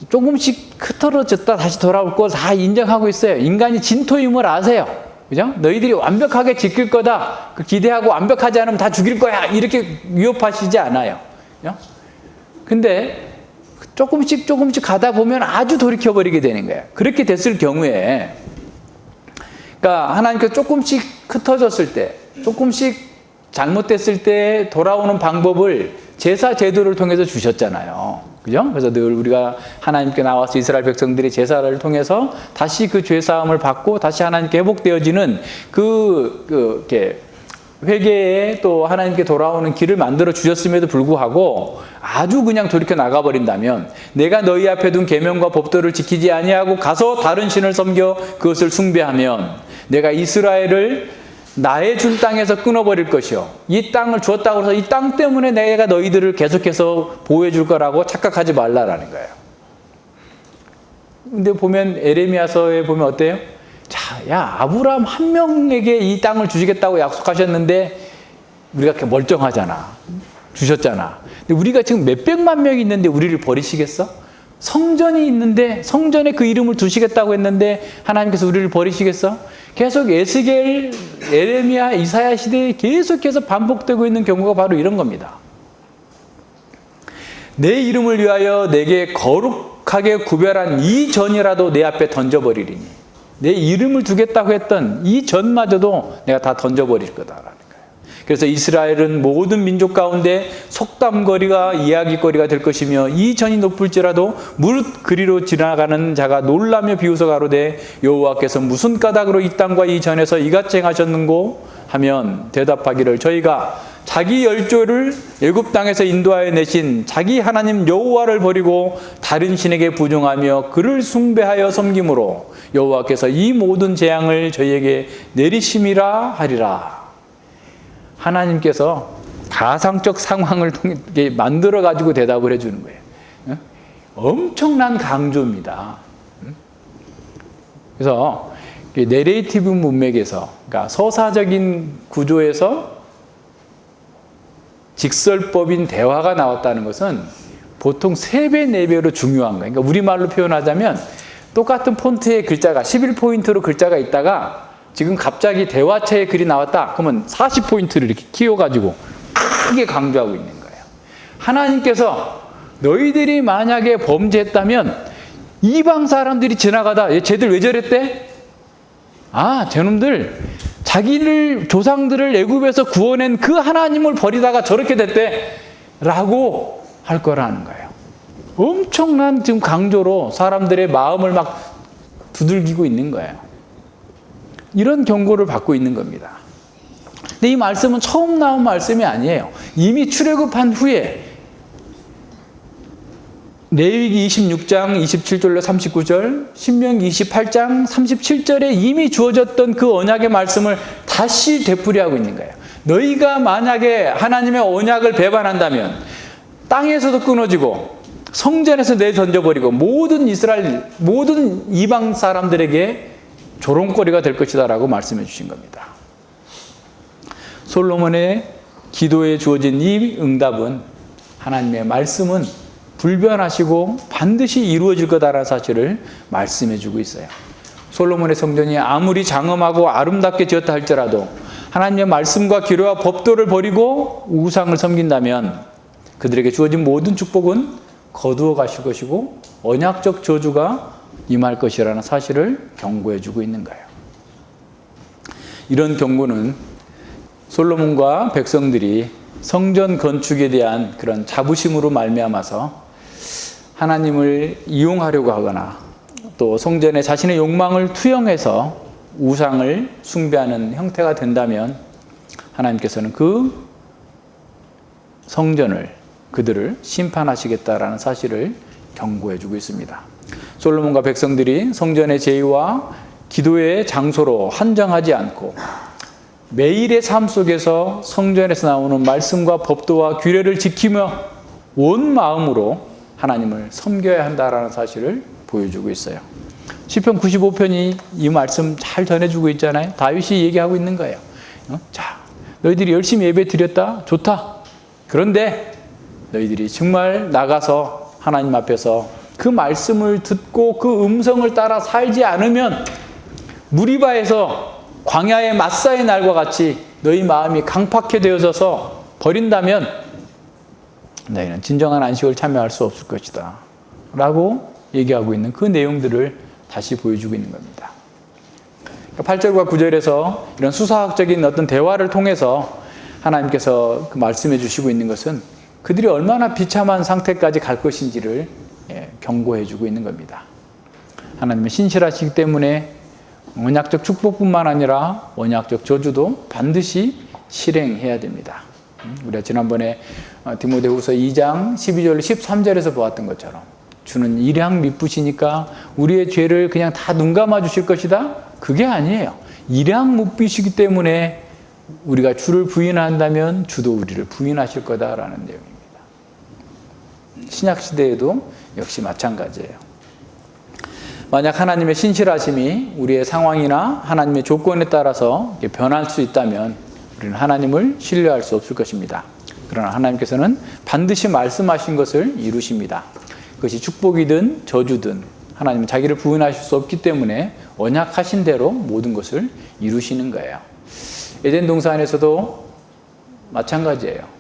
조금씩 흐트러졌다 다시 돌아올 거 다 인정하고 있어요. 인간이 진토임을 아세요. 그죠? 너희들이 완벽하게 지킬 거다. 기대하고 완벽하지 않으면 다 죽일 거야. 이렇게 위협하시지 않아요. 그죠? 근데 조금씩 가다 보면 아주 돌이켜버리게 되는 거예요. 그렇게 됐을 경우에 그러니까 하나님께서 조금씩 흩어졌을 때 조금씩 잘못됐을 때 돌아오는 방법을 제사 제도를 통해서 주셨잖아요. 그죠? 그래서 늘 우리가 하나님께 나와서 이스라엘 백성들이 제사를 통해서 다시 그 죄사함을 받고 다시 하나님께 회복되어지는 이렇게 회개에 또 하나님께 돌아오는 길을 만들어 주셨음에도 불구하고 아주 그냥 돌이켜 나가버린다면, 내가 너희 앞에 둔 계명과 법도를 지키지 아니하고 가서 다른 신을 섬겨 그것을 숭배하면 내가 이스라엘을 나의 준 땅에서 끊어버릴 것이요, 이 땅을 주었다고 해서 이 땅 때문에 내가 너희들을 계속해서 보호해 줄 거라고 착각하지 말라라는 거예요. 근데 보면 에레미야서에 보면 어때요? 자, 야, 아브라함 한 명에게 이 땅을 주시겠다고 약속하셨는데 우리가 이렇게 멀쩡하잖아. 주셨잖아. 근데 우리가 지금 몇백만 명이 있는데 우리를 버리시겠어? 성전이 있는데 성전에 그 이름을 두시겠다고 했는데 하나님께서 우리를 버리시겠어? 계속 에스겔, 에레미야, 이사야 시대에 계속해서 반복되고 있는 경우가 바로 이런 겁니다. 내 이름을 위하여 내게 거룩하게 구별한 이 전이라도 내 앞에 던져버리리니, 내 이름을 두겠다고 했던 이 전마저도 내가 다 던져버릴 거다라는 거예요. 그래서 이스라엘은 모든 민족 가운데 속담거리가 이야기거리가 될 것이며, 이 전이 높을지라도 무릇 그리로 지나가는 자가 놀라며 비웃어 가로되 여호와께서 무슨 까닭으로 이 땅과 이 전에서 이같이 행하셨는고 하면 대답하기를, 저희가 자기 열조를 애굽 땅에서 인도하여 내신 자기 하나님 여호와를 버리고 다른 신에게 부종하며 그를 숭배하여 섬김으로 여호와께서 이 모든 재앙을 저희에게 내리심이라 하리라. 하나님께서 가상적 상황을 통해 만들어 가지고 대답을 해주는 거예요. 엄청난 강조입니다. 그래서 내레이티브 문맥에서, 그러니까 서사적인 구조에서 직설법인 대화가 나왔다는 것은 보통 3배, 4배로 중요한 거예요. 그러니까 우리말로 표현하자면 똑같은 폰트의 글자가 11포인트로 글자가 있다가 지금 갑자기 대화체의 글이 나왔다 그러면 40포인트를 이렇게 키워가지고 크게 강조하고 있는 거예요. 하나님께서 너희들이 만약에 범죄했다면 이방 사람들이 지나가다 쟤들 왜 저랬대? 아, 저놈들 자기를 조상들을 애굽에서 구원한 그 하나님을 버리다가 저렇게 됐대 라고 할 거라는 거예요. 엄청난 지금 강조로 사람들의 마음을 막 두들기고 있는 거예요. 이런 경고를 받고 있는 겁니다. 근데 이 말씀은 처음 나온 말씀이 아니에요. 이미 출애굽한 후에 레위기 26장 27절로 39절, 신명기 28장 37절에 이미 주어졌던 그 언약의 말씀을 다시 되풀이하고 있는 거예요. 너희가 만약에 하나님의 언약을 배반한다면 땅에서도 끊어지고 성전에서 내던져버리고 모든 이방 사람들에게 조롱거리가 될 것이다 라고 말씀해 주신 겁니다. 솔로몬의 기도에 주어진 이 응답은, 하나님의 말씀은 불변하시고 반드시 이루어질 거다라는 사실을 말씀해 주고 있어요. 솔로몬의 성전이 아무리 장엄하고 아름답게 지었다 할지라도 하나님의 말씀과 기로와 법도를 버리고 우상을 섬긴다면 그들에게 주어진 모든 축복은 거두어 가실 것이고 언약적 저주가 임할 것이라는 사실을 경고해 주고 있는 거예요. 이런 경고는 솔로몬과 백성들이 성전 건축에 대한 그런 자부심으로 말미암아서 하나님을 이용하려고 하거나 또 성전에 자신의 욕망을 투영해서 우상을 숭배하는 형태가 된다면 하나님께서는 그 성전을, 그들을 심판하시겠다라는 사실을 경고해 주고 있습니다. 솔로몬과 백성들이 성전의 제의와 기도의 장소로 한정하지 않고 매일의 삶 속에서 성전에서 나오는 말씀과 법도와 규례를 지키며 온 마음으로 하나님을 섬겨야 한다라는 사실을 보여주고 있어요. 시편 95편이 이 말씀 잘 전해주고 있잖아요. 다윗이 얘기하고 있는 거예요. 자, 너희들이 열심히 예배 드렸다? 좋다. 그런데 너희들이 정말 나가서 하나님 앞에서 그 말씀을 듣고 그 음성을 따라 살지 않으면 무리바에서 광야의 마사의 날과 같이 너희 마음이 강팍해 되어져서 버린다면 너희는 진정한 안식을 참여할 수 없을 것이다 라고 얘기하고 있는 그 내용들을 다시 보여주고 있는 겁니다. 8절과 9절에서 이런 수사학적인 어떤 대화를 통해서 하나님께서 말씀해 주시고 있는 것은 그들이 얼마나 비참한 상태까지 갈 것인지를 경고해 주고 있는 겁니다. 하나님은 신실하시기 때문에 언약적 축복뿐만 아니라 언약적 저주도 반드시 실행해야 됩니다. 우리가 지난번에 디모데후서 2장 12절 13절에서 보았던 것처럼 주는 일양 미쁘시니까 우리의 죄를 그냥 다 눈 감아 주실 것이다? 그게 아니에요. 일양 미쁘시기 때문에 우리가 주를 부인한다면 주도 우리를 부인하실 거다라는 내용입니다. 신약 시대에도 역시 마찬가지예요. 만약 하나님의 신실하심이 우리의 상황이나 하나님의 조건에 따라서 변할 수 있다면 우리는 하나님을 신뢰할 수 없을 것입니다. 그러나 하나님께서는 반드시 말씀하신 것을 이루십니다. 그것이 축복이든 저주든 하나님은 자기를 부인하실 수 없기 때문에 언약하신 대로 모든 것을 이루시는 거예요. 에덴 동산에서도 마찬가지예요.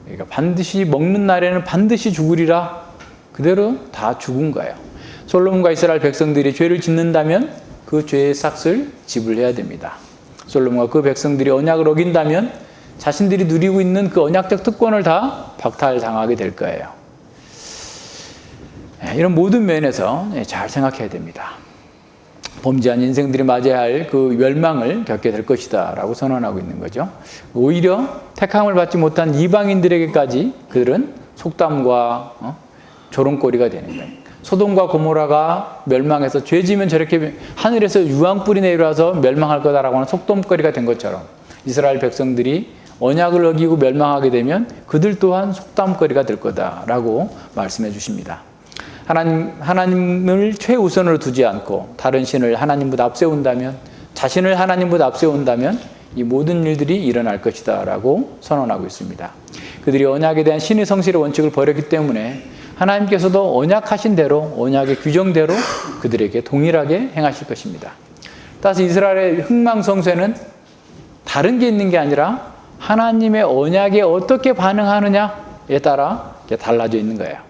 그러니까 반드시 먹는 날에는 반드시 죽으리라 그대로 다 죽은 거예요. 솔로몬과 이스라엘 백성들이 죄를 짓는다면 그 죄의 삭을 지불해야 됩니다. 솔로몬과 그 백성들이 언약을 어긴다면 자신들이 누리고 있는 그 언약적 특권을 다 박탈당하게 될 거예요. 이런 모든 면에서 잘 생각해야 됩니다. 범죄한 인생들이 맞이해야 할 그 멸망을 겪게 될 것이다 라고 선언하고 있는 거죠. 오히려 택함을 받지 못한 이방인들에게까지 그들은 속담과 조롱거리가 되는 거예요. 소돔과 고모라가 멸망해서 죄 지면 저렇게 하늘에서 유황불이 내려와서 멸망할 거다라고 하는 속담거리가 된 것처럼 이스라엘 백성들이 언약을 어기고 멸망하게 되면 그들 또한 속담거리가 될 거다라고 말씀해 주십니다. 하나님을 최우선으로 두지 않고 다른 신을 하나님보다 앞세운다면, 자신을 하나님보다 앞세운다면 이 모든 일들이 일어날 것이다 라고 선언하고 있습니다. 그들이 언약에 대한 신의 성실의 원칙을 버렸기 때문에 하나님께서도 언약하신 대로, 언약의 규정대로 그들에게 동일하게 행하실 것입니다. 따라서 이스라엘의 흥망성쇠는 다른 게 있는 게 아니라 하나님의 언약에 어떻게 반응하느냐에 따라 달라져 있는 거예요.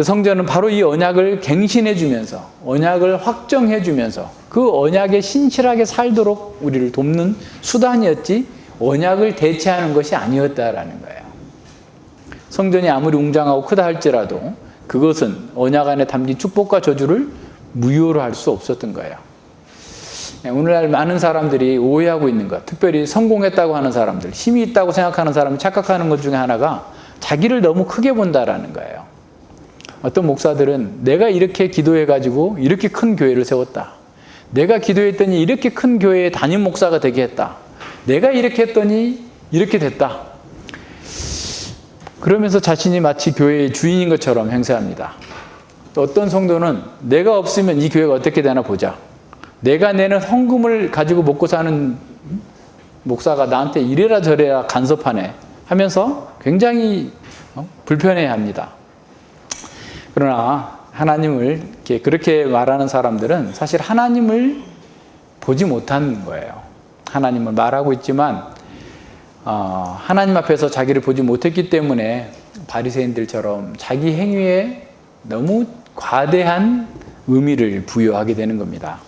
성전은 바로 이 언약을 갱신해 주면서, 언약을 확정해 주면서 그 언약에 신실하게 살도록 우리를 돕는 수단이었지 언약을 대체하는 것이 아니었다라는 거예요. 성전이 아무리 웅장하고 크다 할지라도 그것은 언약 안에 담긴 축복과 저주를 무효로 할 수 없었던 거예요. 오늘날 많은 사람들이 오해하고 있는 것, 특별히 성공했다고 하는 사람들, 힘이 있다고 생각하는 사람이 착각하는 것 중에 하나가 자기를 너무 크게 본다라는 거예요. 어떤 목사들은 내가 이렇게 기도해가지고 이렇게 큰 교회를 세웠다. 내가 기도했더니 이렇게 큰 교회의 담임 목사가 되게 했다. 내가 이렇게 했더니 이렇게 됐다. 그러면서 자신이 마치 교회의 주인인 것처럼 행세합니다. 또 어떤 성도는 내가 없으면 이 교회가 어떻게 되나 보자. 내가 내는 헌금을 가지고 먹고 사는 목사가 나한테 이래라 저래라 간섭하네 하면서 굉장히 불편해합니다. 그러나 하나님을 그렇게 말하는 사람들은 사실 하나님을 보지 못하는 거예요. 하나님을 말하고 있지만 하나님 앞에서 자기를 보지 못했기 때문에 바리새인들처럼 자기 행위에 너무 과대한 의미를 부여하게 되는 겁니다.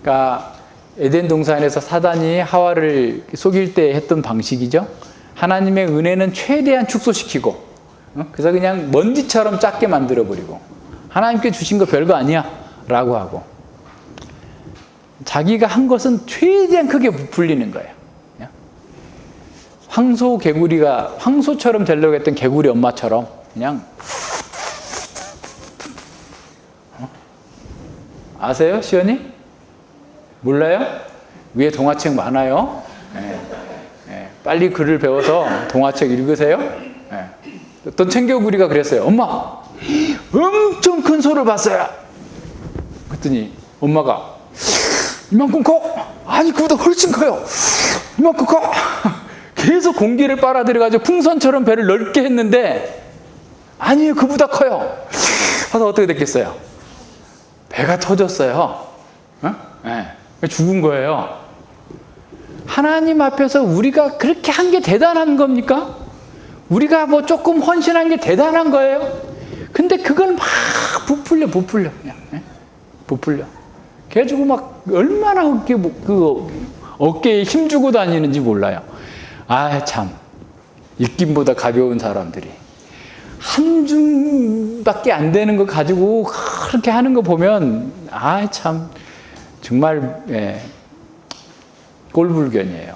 그러니까 에덴 동산에서 사단이 하와를 속일 때 했던 방식이죠. 하나님의 은혜는 최대한 축소시키고 그래서 그냥 먼지처럼 작게 만들어버리고 하나님께 주신 거 별거 아니야 라고 하고 자기가 한 것은 최대한 크게 부풀리는 거예요. 황소개구리가 황소처럼 되려고 했던 개구리 엄마처럼 그냥 아세요? 시연이? 몰라요? 위에 동화책 많아요. 빨리 글을 배워서 동화책 읽으세요. 어떤 청개구리가 그랬어요. 엄마, 엄청 큰 소를 봤어요. 그랬더니 엄마가 이만큼 커? 아니 그보다 훨씬 커요. 이만큼 커? 계속 공기를 빨아들여가지고 풍선처럼 배를 넓게 했는데 아니에요, 그보다 커요. 그래서 어떻게 됐겠어요? 배가 터졌어요. 죽은 거예요. 하나님 앞에서 우리가 그렇게 한 게 대단한 겁니까? 우리가 뭐 조금 헌신한 게 대단한 거예요? 근데 그걸 막 부풀려 그냥 부풀려. 그래가지고 막 얼마나 어깨에 힘주고 다니는지 몰라요. 아 참, 입김보다 가벼운 사람들이 한 줌밖에 안 되는 거 가지고 그렇게 하는 거 보면 아 참 정말 꼴불견이에요.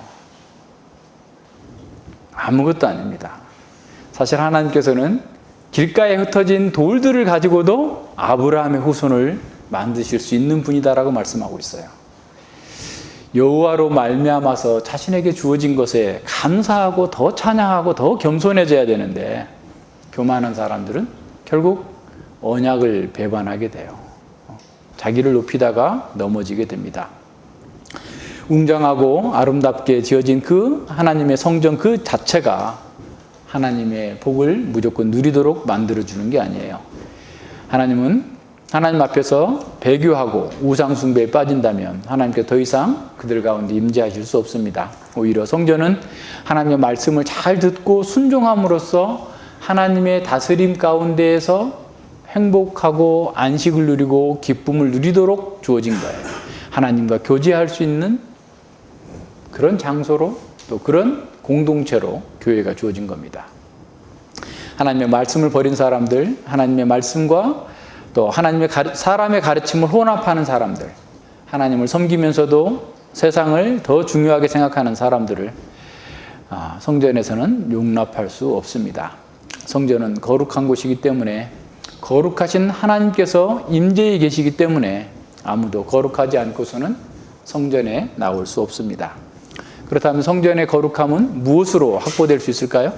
아무것도 아닙니다. 사실 하나님께서는 길가에 흩어진 돌들을 가지고도 아브라함의 후손을 만드실 수 있는 분이다라고 말씀하고 있어요. 여호와로 말미암아서 자신에게 주어진 것에 감사하고 더 찬양하고 더 겸손해져야 되는데 교만한 사람들은 결국 언약을 배반하게 돼요. 자기를 높이다가 넘어지게 됩니다. 웅장하고 아름답게 지어진 그 하나님의 성전 그 자체가 하나님의 복을 무조건 누리도록 만들어주는 게 아니에요. 하나님은 하나님 앞에서 배교하고 우상숭배에 빠진다면 하나님께 더 이상 그들 가운데 임재하실 수 없습니다. 오히려 성전은 하나님의 말씀을 잘 듣고 순종함으로써 하나님의 다스림 가운데에서 행복하고 안식을 누리고 기쁨을 누리도록 주어진 거예요. 하나님과 교제할 수 있는 그런 장소로 또 그런 공동체로 교회가 주어진 겁니다. 하나님의 말씀을 버린 사람들, 하나님의 말씀과 또 하나님의 사람의 가르침을 혼합하는 사람들, 하나님을 섬기면서도 세상을 더 중요하게 생각하는 사람들을 성전에서는 용납할 수 없습니다. 성전은 거룩한 곳이기 때문에 거룩하신 하나님께서 임재해 계시기 때문에 아무도 거룩하지 않고서는 성전에 나올 수 없습니다. 그렇다면 성전의 거룩함은 무엇으로 확보될 수 있을까요?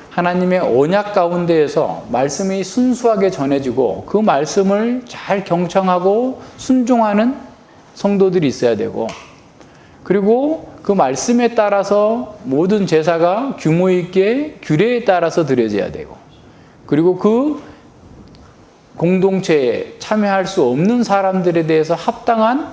하나님의 언약 가운데에서 말씀이 순수하게 전해지고 그 말씀을 잘 경청하고 순종하는 성도들이 있어야 되고, 그리고 그 말씀에 따라서 모든 제사가 규모 있게 규례에 따라서 드려져야 되고, 그리고 그 공동체에 참여할 수 없는 사람들에 대해서 합당한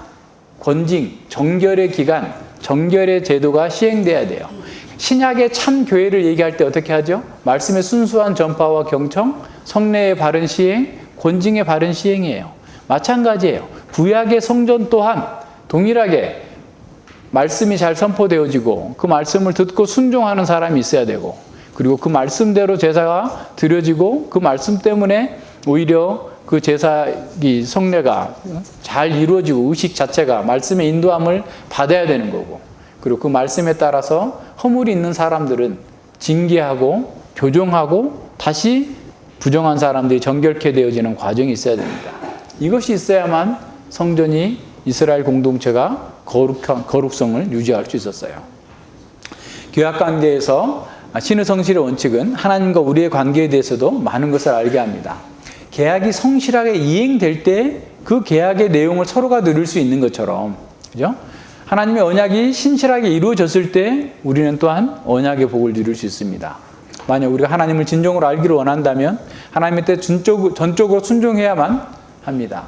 권징, 정결의 기간, 정결의 제도가 시행돼야 돼요. 신약의 참 교회를 얘기할 때 어떻게 하죠? 말씀의 순수한 전파와 경청, 성례의 바른 시행, 권징의 바른 시행이에요. 마찬가지예요. 구약의 성전 또한 동일하게 말씀이 잘 선포되어지고 그 말씀을 듣고 순종하는 사람이 있어야 되고, 그리고 그 말씀대로 제사가 드려지고 그 말씀 때문에 오히려 그 제사기 성례가 잘 이루어지고 의식 자체가 말씀의 인도함을 받아야 되는 거고, 그리고 그 말씀에 따라서 허물이 있는 사람들은 징계하고 교정하고 다시 부정한 사람들이 정결케 되어지는 과정이 있어야 됩니다. 이것이 있어야만 성전이 이스라엘 공동체가 거룩성을 유지할 수 있었어요. 교약 관계에서 신의 성실의 원칙은 하나님과 우리의 관계에 대해서도 많은 것을 알게 합니다. 계약이 성실하게 이행될 때 그 계약의 내용을 서로가 누릴 수 있는 것처럼, 그죠? 하나님의 언약이 신실하게 이루어졌을 때 우리는 또한 언약의 복을 누릴 수 있습니다. 만약 우리가 하나님을 진정으로 알기를 원한다면 하나님의 뜻에 전적으로 순종해야만 합니다.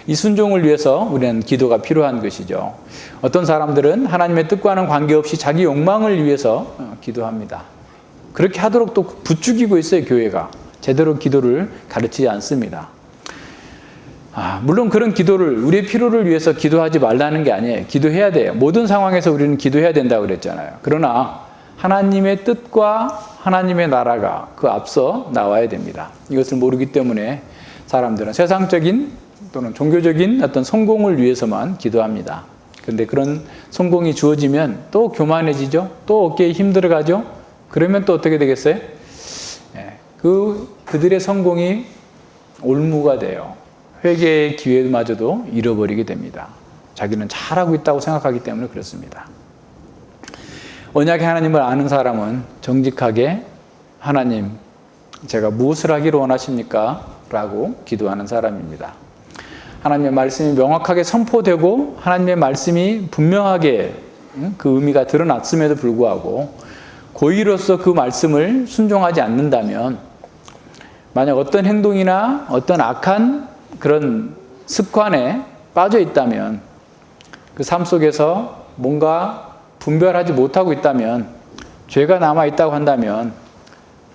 이 순종을 위해서 우리는 기도가 필요한 것이죠. 어떤 사람들은 하나님의 뜻과는 관계없이 자기 욕망을 위해서 기도합니다. 그렇게 하도록 또 부추기고 있어요, 교회가. 제대로 기도를 가르치지 않습니다. 물론 그런 기도를 우리의 필요를 위해서 기도하지 말라는 게 아니에요. 기도해야 돼요. 모든 상황에서 우리는 기도해야 된다고 그랬잖아요. 그러나 하나님의 뜻과 하나님의 나라가 그 앞서 나와야 됩니다. 이것을 모르기 때문에 사람들은 세상적인 또는 종교적인 어떤 성공을 위해서만 기도합니다. 그런데 그런 성공이 주어지면 또 교만해지죠. 또 어깨에 힘들어가죠. 그러면 또 어떻게 되겠어요? 그들의 성공이 올무가 돼요. 회개의 기회마저도 잃어버리게 됩니다. 자기는 잘하고 있다고 생각하기 때문에 그렇습니다. 언약의 하나님을 아는 사람은 정직하게 하나님, 제가 무엇을 하기를 원하십니까? 라고 기도하는 사람입니다. 하나님의 말씀이 명확하게 선포되고 하나님의 말씀이 분명하게 그 의미가 드러났음에도 불구하고 고의로서 그 말씀을 순종하지 않는다면, 만약 어떤 행동이나 어떤 악한 그런 습관에 빠져 있다면, 그 삶 속에서 뭔가 분별하지 못하고 있다면, 죄가 남아 있다고 한다면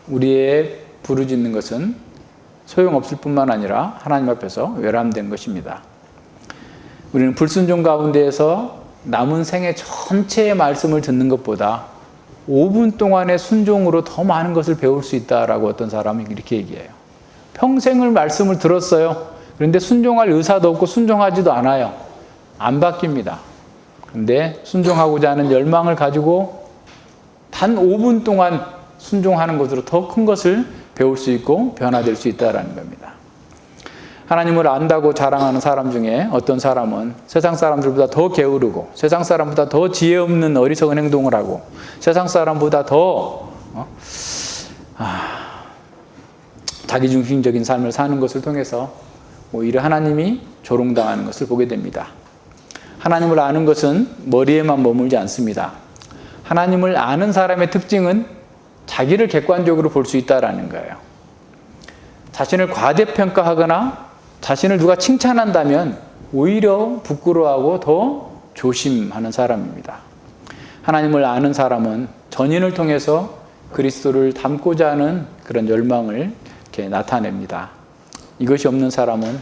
우리의 부르짖는 것은 소용없을 뿐만 아니라 하나님 앞에서 외람된 것입니다. 우리는 불순종 가운데에서 남은 생애 전체의 말씀을 듣는 것보다 5분 동안의 순종으로 더 많은 것을 배울 수 있다라고 어떤 사람이 이렇게 얘기해요. 평생을 말씀을 들었어요. 그런데 순종할 의사도 없고 순종하지도 않아요. 안 바뀝니다. 그런데 순종하고자 하는 열망을 가지고 단 5분 동안 순종하는 것으로 더 큰 것을 배울 수 있고 변화될 수 있다는 겁니다. 하나님을 안다고 자랑하는 사람 중에 어떤 사람은 세상 사람들보다 더 게으르고 세상 사람보다 더 지혜 없는 어리석은 행동을 하고 세상 사람보다 더 자기중심적인 삶을 사는 것을 통해서 오히려 하나님이 조롱당하는 것을 보게 됩니다. 하나님을 아는 것은 머리에만 머물지 않습니다. 하나님을 아는 사람의 특징은 자기를 객관적으로 볼 수 있다는 거예요. 자신을 과대평가하거나 자신을 누가 칭찬한다면 오히려 부끄러워하고 더 조심하는 사람입니다. 하나님을 아는 사람은 전인을 통해서 그리스도를 닮고자 하는 그런 열망을 이렇게 나타냅니다. 이것이 없는 사람은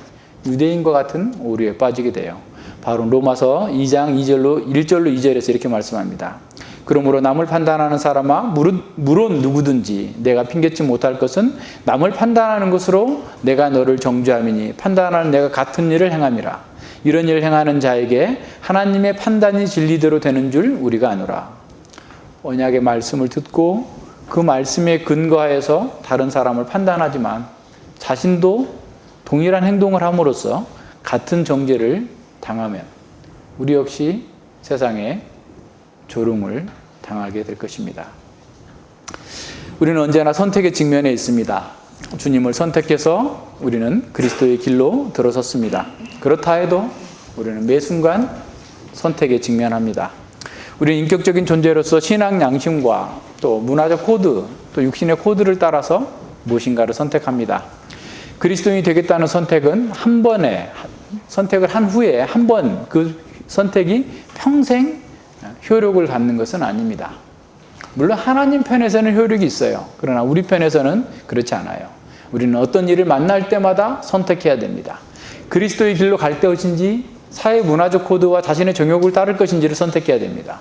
유대인과 같은 오류에 빠지게 돼요. 바로 로마서 2장 1절로 2절에서 이렇게 말씀합니다. 그러므로 남을 판단하는 사람아 물론 누구든지 내가 핑계치 못할 것은 남을 판단하는 것으로 내가 너를 정죄함이니 판단하는 내가 같은 일을 행함이라. 이런 일을 행하는 자에게 하나님의 판단이 진리대로 되는 줄 우리가 아노라. 언약의 말씀을 듣고 그 말씀에 근거하여서 다른 사람을 판단하지만 자신도 동일한 행동을 함으로써 같은 정죄를 당하면 우리 역시 세상에 조롱을 당하게 될 것입니다. 우리는 언제나 선택의 직면에 있습니다. 주님을 선택해서 우리는 그리스도의 길로 들어섰습니다. 그렇다 해도 우리는 매 순간 선택에 직면합니다. 우리는 인격적인 존재로서 신앙 양심과 또 문화적 코드, 또 육신의 코드를 따라서 무엇인가를 선택합니다. 그리스도인이 되겠다는 선택은 한 번에 선택을 한 후에 한 번 그 선택이 평생 효력을 갖는 것은 아닙니다. 물론 하나님 편에서는 효력이 있어요. 그러나 우리 편에서는 그렇지 않아요. 우리는 어떤 일을 만날 때마다 선택해야 됩니다. 그리스도의 길로 갈 것인지 사회 문화적 코드와 자신의 정욕을 따를 것인지를 선택해야 됩니다.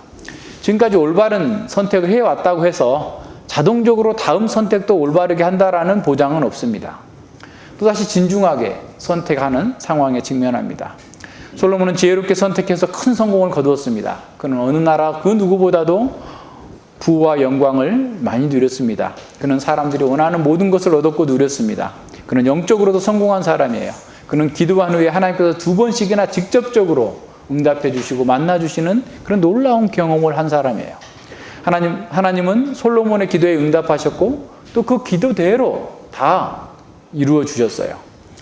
지금까지 올바른 선택을 해왔다고 해서 자동적으로 다음 선택도 올바르게 한다라는 보장은 없습니다. 또다시 진중하게 선택하는 상황에 직면합니다. 솔로몬은 지혜롭게 선택해서 큰 성공을 거두었습니다. 그는 어느 나라 그 누구보다도 부와 영광을 많이 누렸습니다. 그는 사람들이 원하는 모든 것을 얻었고 누렸습니다. 그는 영적으로도 성공한 사람이에요. 그는 기도한 후에 하나님께서 2번씩이나 직접적으로 응답해 주시고 만나 주시는 그런 놀라운 경험을 한 사람이에요. 하나님은 솔로몬의 기도에 응답하셨고 또 그 기도대로 다 이루어 주셨어요.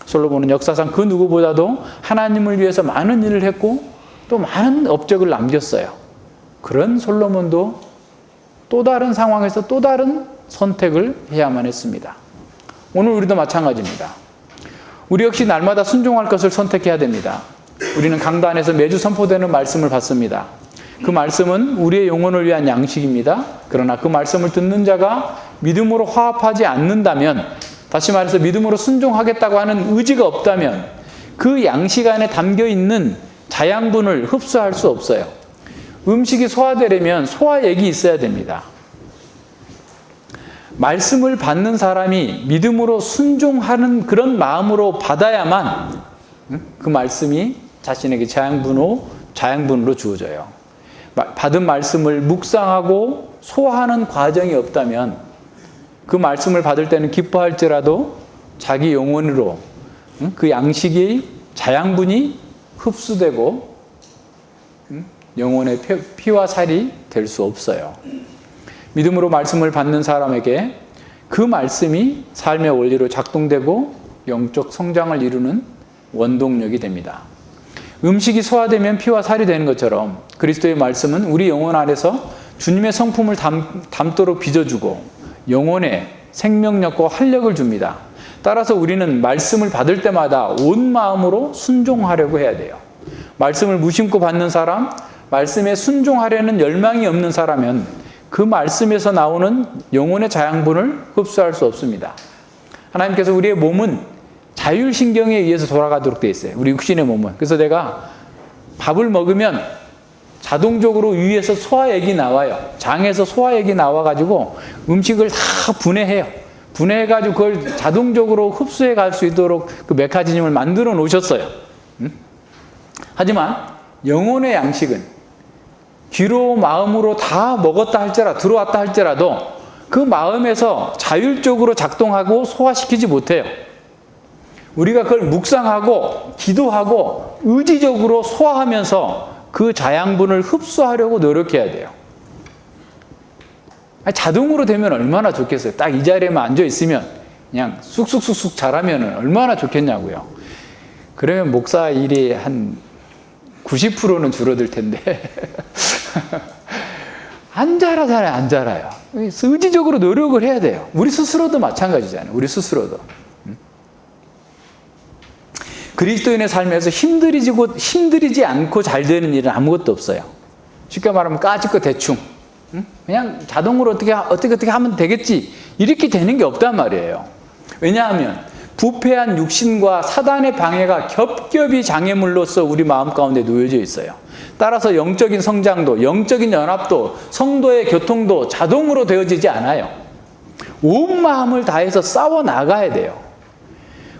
솔로몬은 역사상 그 누구보다도 하나님을 위해서 많은 일을 했고 또 많은 업적을 남겼어요. 그런 솔로몬도 또 다른 상황에서 또 다른 선택을 해야만 했습니다. 오늘 우리도 마찬가지입니다. 우리 역시 날마다 순종할 것을 선택해야 됩니다. 우리는 강단에서 매주 선포되는 말씀을 받습니다. 그 말씀은 우리의 영혼을 위한 양식입니다. 그러나 그 말씀을 듣는 자가 믿음으로 화합하지 않는다면, 다시 말해서 믿음으로 순종하겠다고 하는 의지가 없다면 그 양식 안에 담겨있는 자양분을 흡수할 수 없어요. 음식이 소화되려면 소화액이 있어야 됩니다. 말씀을 받는 사람이 믿음으로 순종하는 그런 마음으로 받아야만 그 말씀이 자신에게 자양분으로 주어져요. 받은 말씀을 묵상하고 소화하는 과정이 없다면 그 말씀을 받을 때는 기뻐할지라도 자기 영혼으로 그 양식의 자양분이 흡수되고 영혼의 피와 살이 될 수 없어요. 믿음으로 말씀을 받는 사람에게 그 말씀이 삶의 원리로 작동되고 영적 성장을 이루는 원동력이 됩니다. 음식이 소화되면 피와 살이 되는 것처럼 그리스도의 말씀은 우리 영혼 안에서 주님의 성품을 담도록 빚어주고 영혼에 생명력과 활력을 줍니다. 따라서 우리는 말씀을 받을 때마다 온 마음으로 순종하려고 해야 돼요. 말씀을 무심코 받는 사람, 말씀에 순종하려는 열망이 없는 사람은 그 말씀에서 나오는 영혼의 자양분을 흡수할 수 없습니다. 하나님께서 우리의 몸은 자율신경에 의해서 돌아가도록 되어 있어요. 우리 육신의 몸은. 그래서 내가 밥을 먹으면 자동적으로 위에서 소화액이 나와요. 장에서 소화액이 나와가지고 음식을 다 분해해요. 분해해가지고 그걸 자동적으로 흡수해 갈 수 있도록 그 메커니즘을 만들어 놓으셨어요. 하지만 영혼의 양식은 귀로 마음으로 다 먹었다 할지라도, 들어왔다 할지라도 그 마음에서 자율적으로 작동하고 소화시키지 못해요. 우리가 그걸 묵상하고 기도하고 의지적으로 소화하면서 그 자양분을 흡수하려고 노력해야 돼요. 자동으로 되면 얼마나 좋겠어요. 딱 이 자리에만 앉아 있으면 그냥 쑥쑥쑥쑥 자라면 얼마나 좋겠냐고요. 그러면 목사 일이 한 90%는 줄어들 텐데 안 자라잖아요. 안 자라요. 의지적으로 노력을 해야 돼요. 우리 스스로도 마찬가지잖아요. 우리 스스로도. 그리스도인의 삶에서 힘들이지 않고 잘 되는 일은 아무것도 없어요. 쉽게 말하면 까짓거 대충 그냥 자동으로 어떻게 하면 되겠지 이렇게 되는 게 없단 말이에요. 왜냐하면 부패한 육신과 사단의 방해가 겹겹이 장애물로서 우리 마음 가운데 놓여져 있어요. 따라서 영적인 성장도, 영적인 연합도, 성도의 교통도 자동으로 되어지지 않아요. 온 마음을 다해서 싸워 나가야 돼요.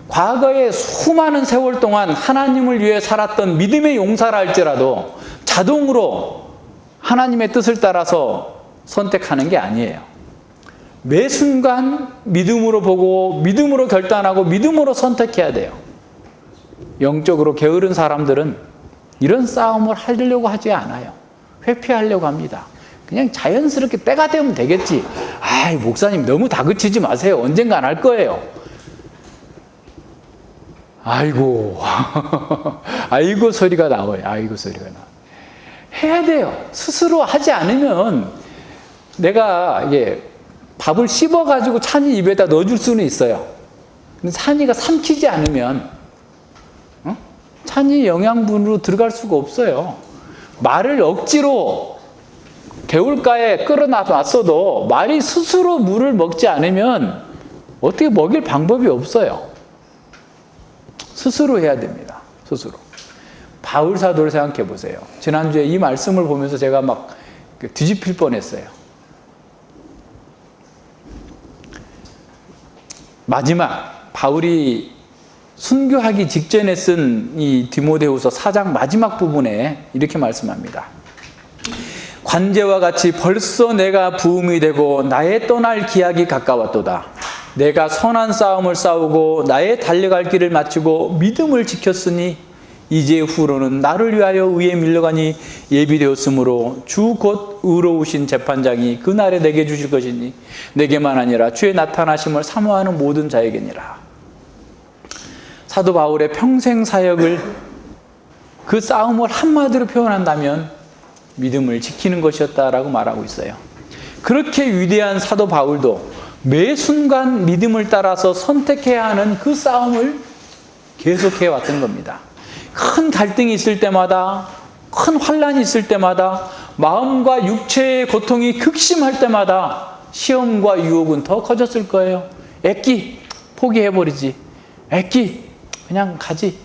과거에 수많은 세월 동안 하나님을 위해 살았던 믿음의 용사라 할지라도 자동으로 하나님의 뜻을 따라서 선택하는 게 아니에요. 매 순간 믿음으로 보고 믿음으로 결단하고 믿음으로 선택해야 돼요. 영적으로 게으른 사람들은 이런 싸움을 하려고 하지 않아요. 회피하려고 합니다. 그냥 자연스럽게 때가 되면 되겠지. 아이, 목사님 너무 다그치지 마세요. 언젠간 할 거예요. 아이고 아이고 소리가 나와요. 아이고 소리가 나와요. 해야 돼요. 스스로 하지 않으면 내가 밥을 씹어가지고 찬이 입에다 넣어줄 수는 있어요. 근데 찬이가 삼키지 않으면 찬이 영양분으로 들어갈 수가 없어요. 말을 억지로 개울가에 끌어놨어도 말이 스스로 물을 먹지 않으면 어떻게 먹일 방법이 없어요. 스스로 해야 됩니다. 스스로. 바울 사도를 생각해 보세요. 지난주에 이 말씀을 보면서 제가 막 뒤집힐 뻔했어요. 마지막 바울이 순교하기 직전에 쓴 이 디모데후서 4장 마지막 부분에 이렇게 말씀합니다. 관제와 같이 벌써 내가 부음이 되고 나의 떠날 기약이 가까웠도다. 내가 선한 싸움을 싸우고 나의 달려갈 길을 마치고 믿음을 지켰으니 이제 후로는 나를 위하여 의에 밀려가니 예비되었으므로 주 곧 의로우신 재판장이 그날에 내게 주실 것이니 내게만 아니라 주의 나타나심을 사모하는 모든 자에게니라. 사도 바울의 평생 사역을 그 싸움을 한마디로 표현한다면 믿음을 지키는 것이었다라고 말하고 있어요. 그렇게 위대한 사도 바울도 매 순간 믿음을 따라서 선택해야 하는 그 싸움을 계속해 왔던 겁니다. 큰 갈등이 있을 때마다, 큰 환란이 있을 때마다, 마음과 육체의 고통이 극심할 때마다 시험과 유혹은 더 커졌을 거예요. 애기 포기해버리지. 애기 그냥 가지.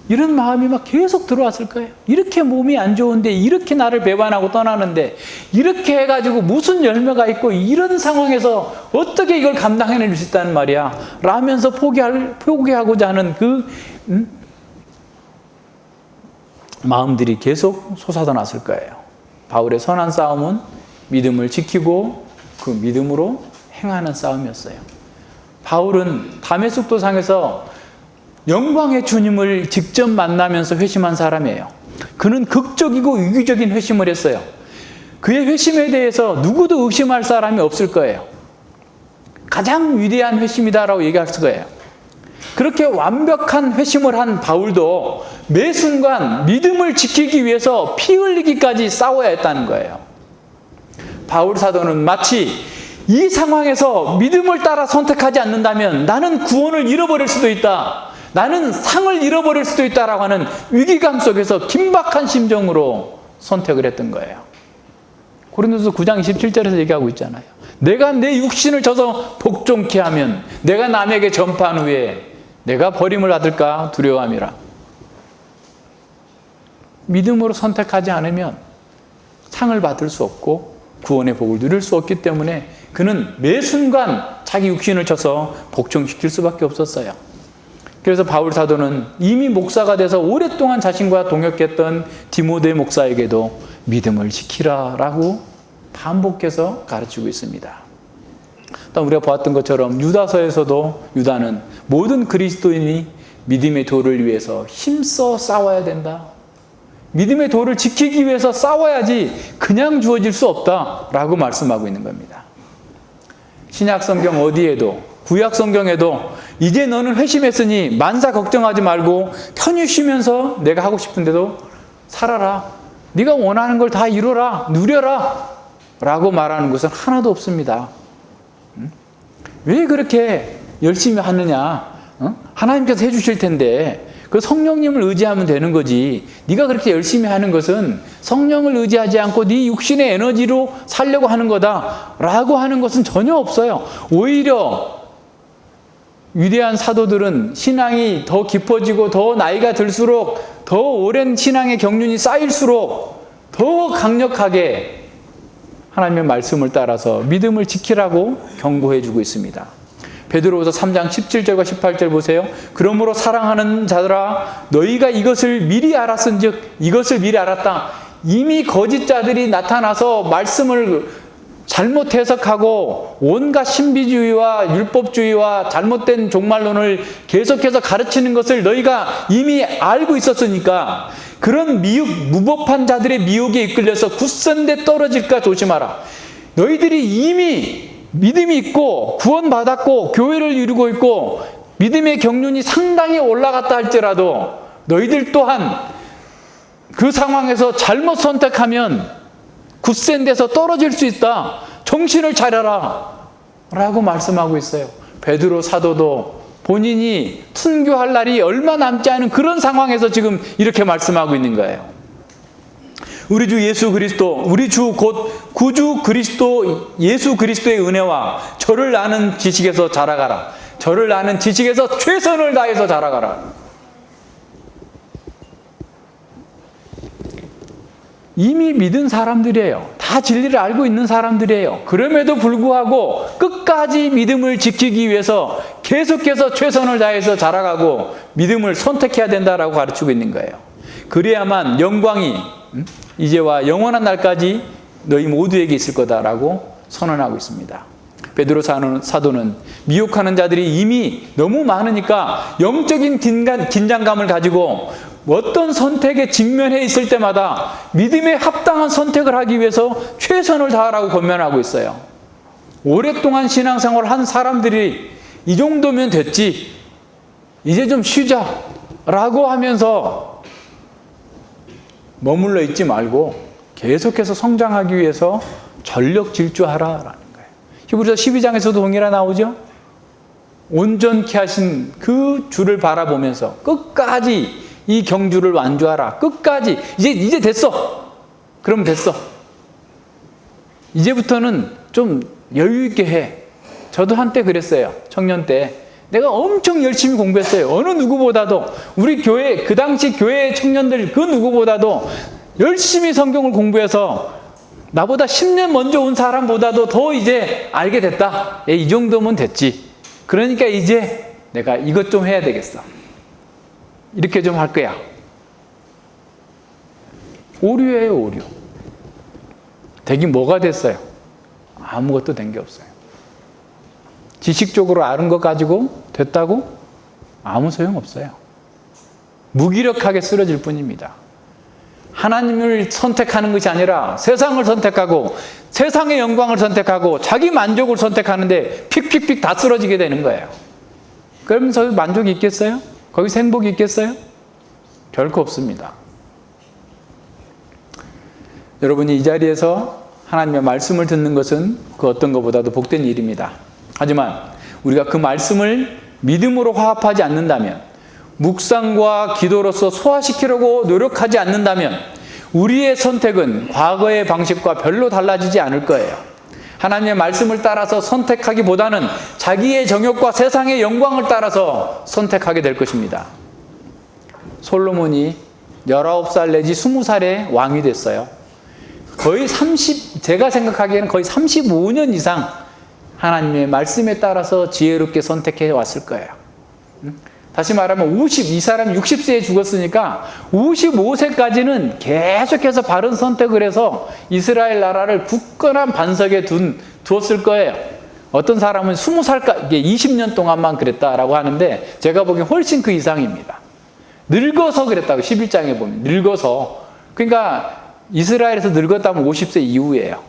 이런 마음이 막 계속 들어왔을 거예요. 이렇게 몸이 안 좋은데, 이렇게 나를 배반하고 떠나는데, 이렇게 해가지고 무슨 열매가 있고, 이런 상황에서 어떻게 이걸 감당해낼 수 있다는 말이야. 라면서 포기하고자 하는 마음들이 계속 솟아났을 거예요. 바울의 선한 싸움은 믿음을 지키고 그 믿음으로 행하는 싸움이었어요. 바울은 다메섹 도상에서 영광의 주님을 직접 만나면서 회심한 사람이에요. 그는 극적이고 위기적인 회심을 했어요. 그의 회심에 대해서 누구도 의심할 사람이 없을 거예요. 가장 위대한 회심이다라고 얘기할 거예요. 그렇게 완벽한 회심을 한 바울도 매 순간 믿음을 지키기 위해서 피 흘리기까지 싸워야 했다는 거예요. 바울 사도는 마치 이 상황에서 믿음을 따라 선택하지 않는다면 나는 구원을 잃어버릴 수도 있다. 나는 상을 잃어버릴 수도 있다라고 하는 위기감 속에서 긴박한 심정으로 선택을 했던 거예요. 고린도서 9장 27절에서 얘기하고 있잖아요. 내가 내 육신을 져서 복종케 하면 내가 남에게 전파한 후에 내가 버림을 받을까 두려워함이라. 믿음으로 선택하지 않으면 상을 받을 수 없고 구원의 복을 누릴 수 없기 때문에 그는 매 순간 자기 육신을 쳐서 복종시킬 수밖에 없었어요. 그래서 바울 사도는 이미 목사가 돼서 오랫동안 자신과 동역했던 디모데 목사에게도 믿음을 지키라라고 반복해서 가르치고 있습니다. 또 우리가 보았던 것처럼 유다서에서도 유다는 모든 그리스도인이 믿음의 도를 위해서 힘써 싸워야 된다. 믿음의 도를 지키기 위해서 싸워야지 그냥 주어질 수 없다라고 말씀하고 있는 겁니다. 신약 성경 어디에도 구약 성경에도 이제 너는 회심했으니 만사 걱정하지 말고 편히 쉬면서 내가 하고 싶은 대로 살아라. 네가 원하는 걸 다 이루라. 누려라. 라고 말하는 것은 하나도 없습니다. 왜 그렇게 열심히 하느냐? 하나님께서 해주실 텐데 그 성령님을 의지하면 되는 거지. 네가 그렇게 열심히 하는 것은 성령을 의지하지 않고 네 육신의 에너지로 살려고 하는 거다라고 하는 것은 전혀 없어요. 오히려 위대한 사도들은 신앙이 더 깊어지고 더 나이가 들수록 더 오랜 신앙의 경륜이 쌓일수록 더 강력하게 하나님의 말씀을 따라서 믿음을 지키라고 경고해 주고 있습니다. 베드로후서 3장 17절과 18절 보세요. 그러므로 사랑하는 자들아 너희가 이것을 미리 알았은즉 이것을 미리 알았다. 이미 거짓자들이 나타나서 말씀을 잘못 해석하고 온갖 신비주의와 율법주의와 잘못된 종말론을 계속해서 가르치는 것을 너희가 이미 알고 있었으니까 그런 무법한 자들의 미혹에 이끌려서 굳선데 떨어질까 조심하라. 너희들이 이미 믿음이 있고 구원받았고 교회를 이루고 있고 믿음의 경륜이 상당히 올라갔다 할지라도 너희들 또한 그 상황에서 잘못 선택하면 굳센 데서 떨어질 수 있다. 정신을 차려라. 라고 말씀하고 있어요. 베드로 사도도 본인이 순교할 날이 얼마 남지 않은 그런 상황에서 지금 이렇게 말씀하고 있는 거예요. 우리 주 예수 그리스도, 우리 주 곧 구주 그리스도 예수 그리스도의 은혜와 저를 아는 지식에서 자라가라. 저를 아는 지식에서 최선을 다해서 자라가라. 이미 믿은 사람들이에요. 다 진리를 알고 있는 사람들이에요. 그럼에도 불구하고 끝까지 믿음을 지키기 위해서 계속해서 최선을 다해서 자라가고 믿음을 선택해야 된다라고 가르치고 있는 거예요. 그래야만 영광이 이제와 영원한 날까지 너희 모두에게 있을 거다라고 선언하고 있습니다. 베드로 사도는 미혹하는 자들이 이미 너무 많으니까 영적인 긴장감을 가지고 어떤 선택에 직면해 있을 때마다 믿음에 합당한 선택을 하기 위해서 최선을 다하라고 권면하고 있어요. 오랫동안 신앙생활을 한 사람들이 이 정도면 됐지, 이제 좀 쉬자라고 하면서 머물러 있지 말고 계속해서 성장하기 위해서 전력 질주하라라는 거예요. 히브리서 12장에서도 동일하게 나오죠. 온전케 하신 그 주를 바라보면서 끝까지 이 경주를 완주하라. 끝까지 이제 됐어. 그럼 됐어. 이제부터는 좀 여유 있게 해. 저도 한때 그랬어요. 청년 때 내가 엄청 열심히 공부했어요. 어느 누구보다도 우리 교회 그 당시 교회 청년들 그 누구보다도 열심히 성경을 공부해서 나보다 10년 먼저 온 사람보다도 더 이제 알게 됐다. 이 정도면 됐지. 그러니까 이제 내가 이것 좀 해야 되겠어. 이렇게 좀 할 거야. 오류예요, 오류. 되긴 뭐가 됐어요? 아무것도 된 게 없어요. 지식적으로 아는 것 가지고 됐다고? 아무 소용 없어요. 무기력하게 쓰러질 뿐입니다. 하나님을 선택하는 것이 아니라 세상을 선택하고 세상의 영광을 선택하고 자기 만족을 선택하는데 픽픽픽 다 쓰러지게 되는 거예요. 그러면서 만족이 있겠어요? 거기서 행복이 있겠어요? 결코 없습니다. 여러분이 이 자리에서 하나님의 말씀을 듣는 것은 그 어떤 것보다도 복된 일입니다. 하지만 우리가 그 말씀을 믿음으로 화합하지 않는다면, 묵상과 기도로서 소화시키려고 노력하지 않는다면 우리의 선택은 과거의 방식과 별로 달라지지 않을 거예요. 하나님의 말씀을 따라서 선택하기보다는 자기의 정욕과 세상의 영광을 따라서 선택하게 될 것입니다. 솔로몬이 19살 내지 20살에 왕이 됐어요. 거의 제가 생각하기에는 거의 35년 이상 하나님의 말씀에 따라서 지혜롭게 선택해 왔을 거예요. 다시 말하면 이 사람이 60세에 죽었으니까 55세까지는 계속해서 바른 선택을 해서 이스라엘 나라를 굳건한 반석에 두었을 거예요. 어떤 사람은 20살까지, 20년 동안만 그랬다라고 하는데 제가 보기엔 훨씬 그 이상입니다. 늙어서 그랬다고 11장에 보면 늙어서. 그러니까 이스라엘에서 늙었다면 50세 이후예요.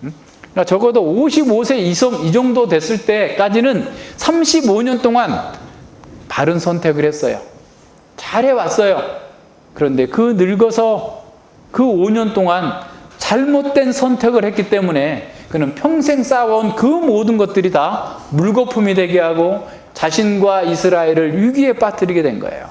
그러니까 적어도 55세 이 정도 됐을 때까지는 35년 동안 바른 선택을 했어요. 잘해왔어요. 그런데 그 늙어서 그 5년 동안 잘못된 선택을 했기 때문에 그는 평생 쌓아온 그 모든 것들이 다 물거품이 되게 하고 자신과 이스라엘을 위기에 빠뜨리게 된 거예요.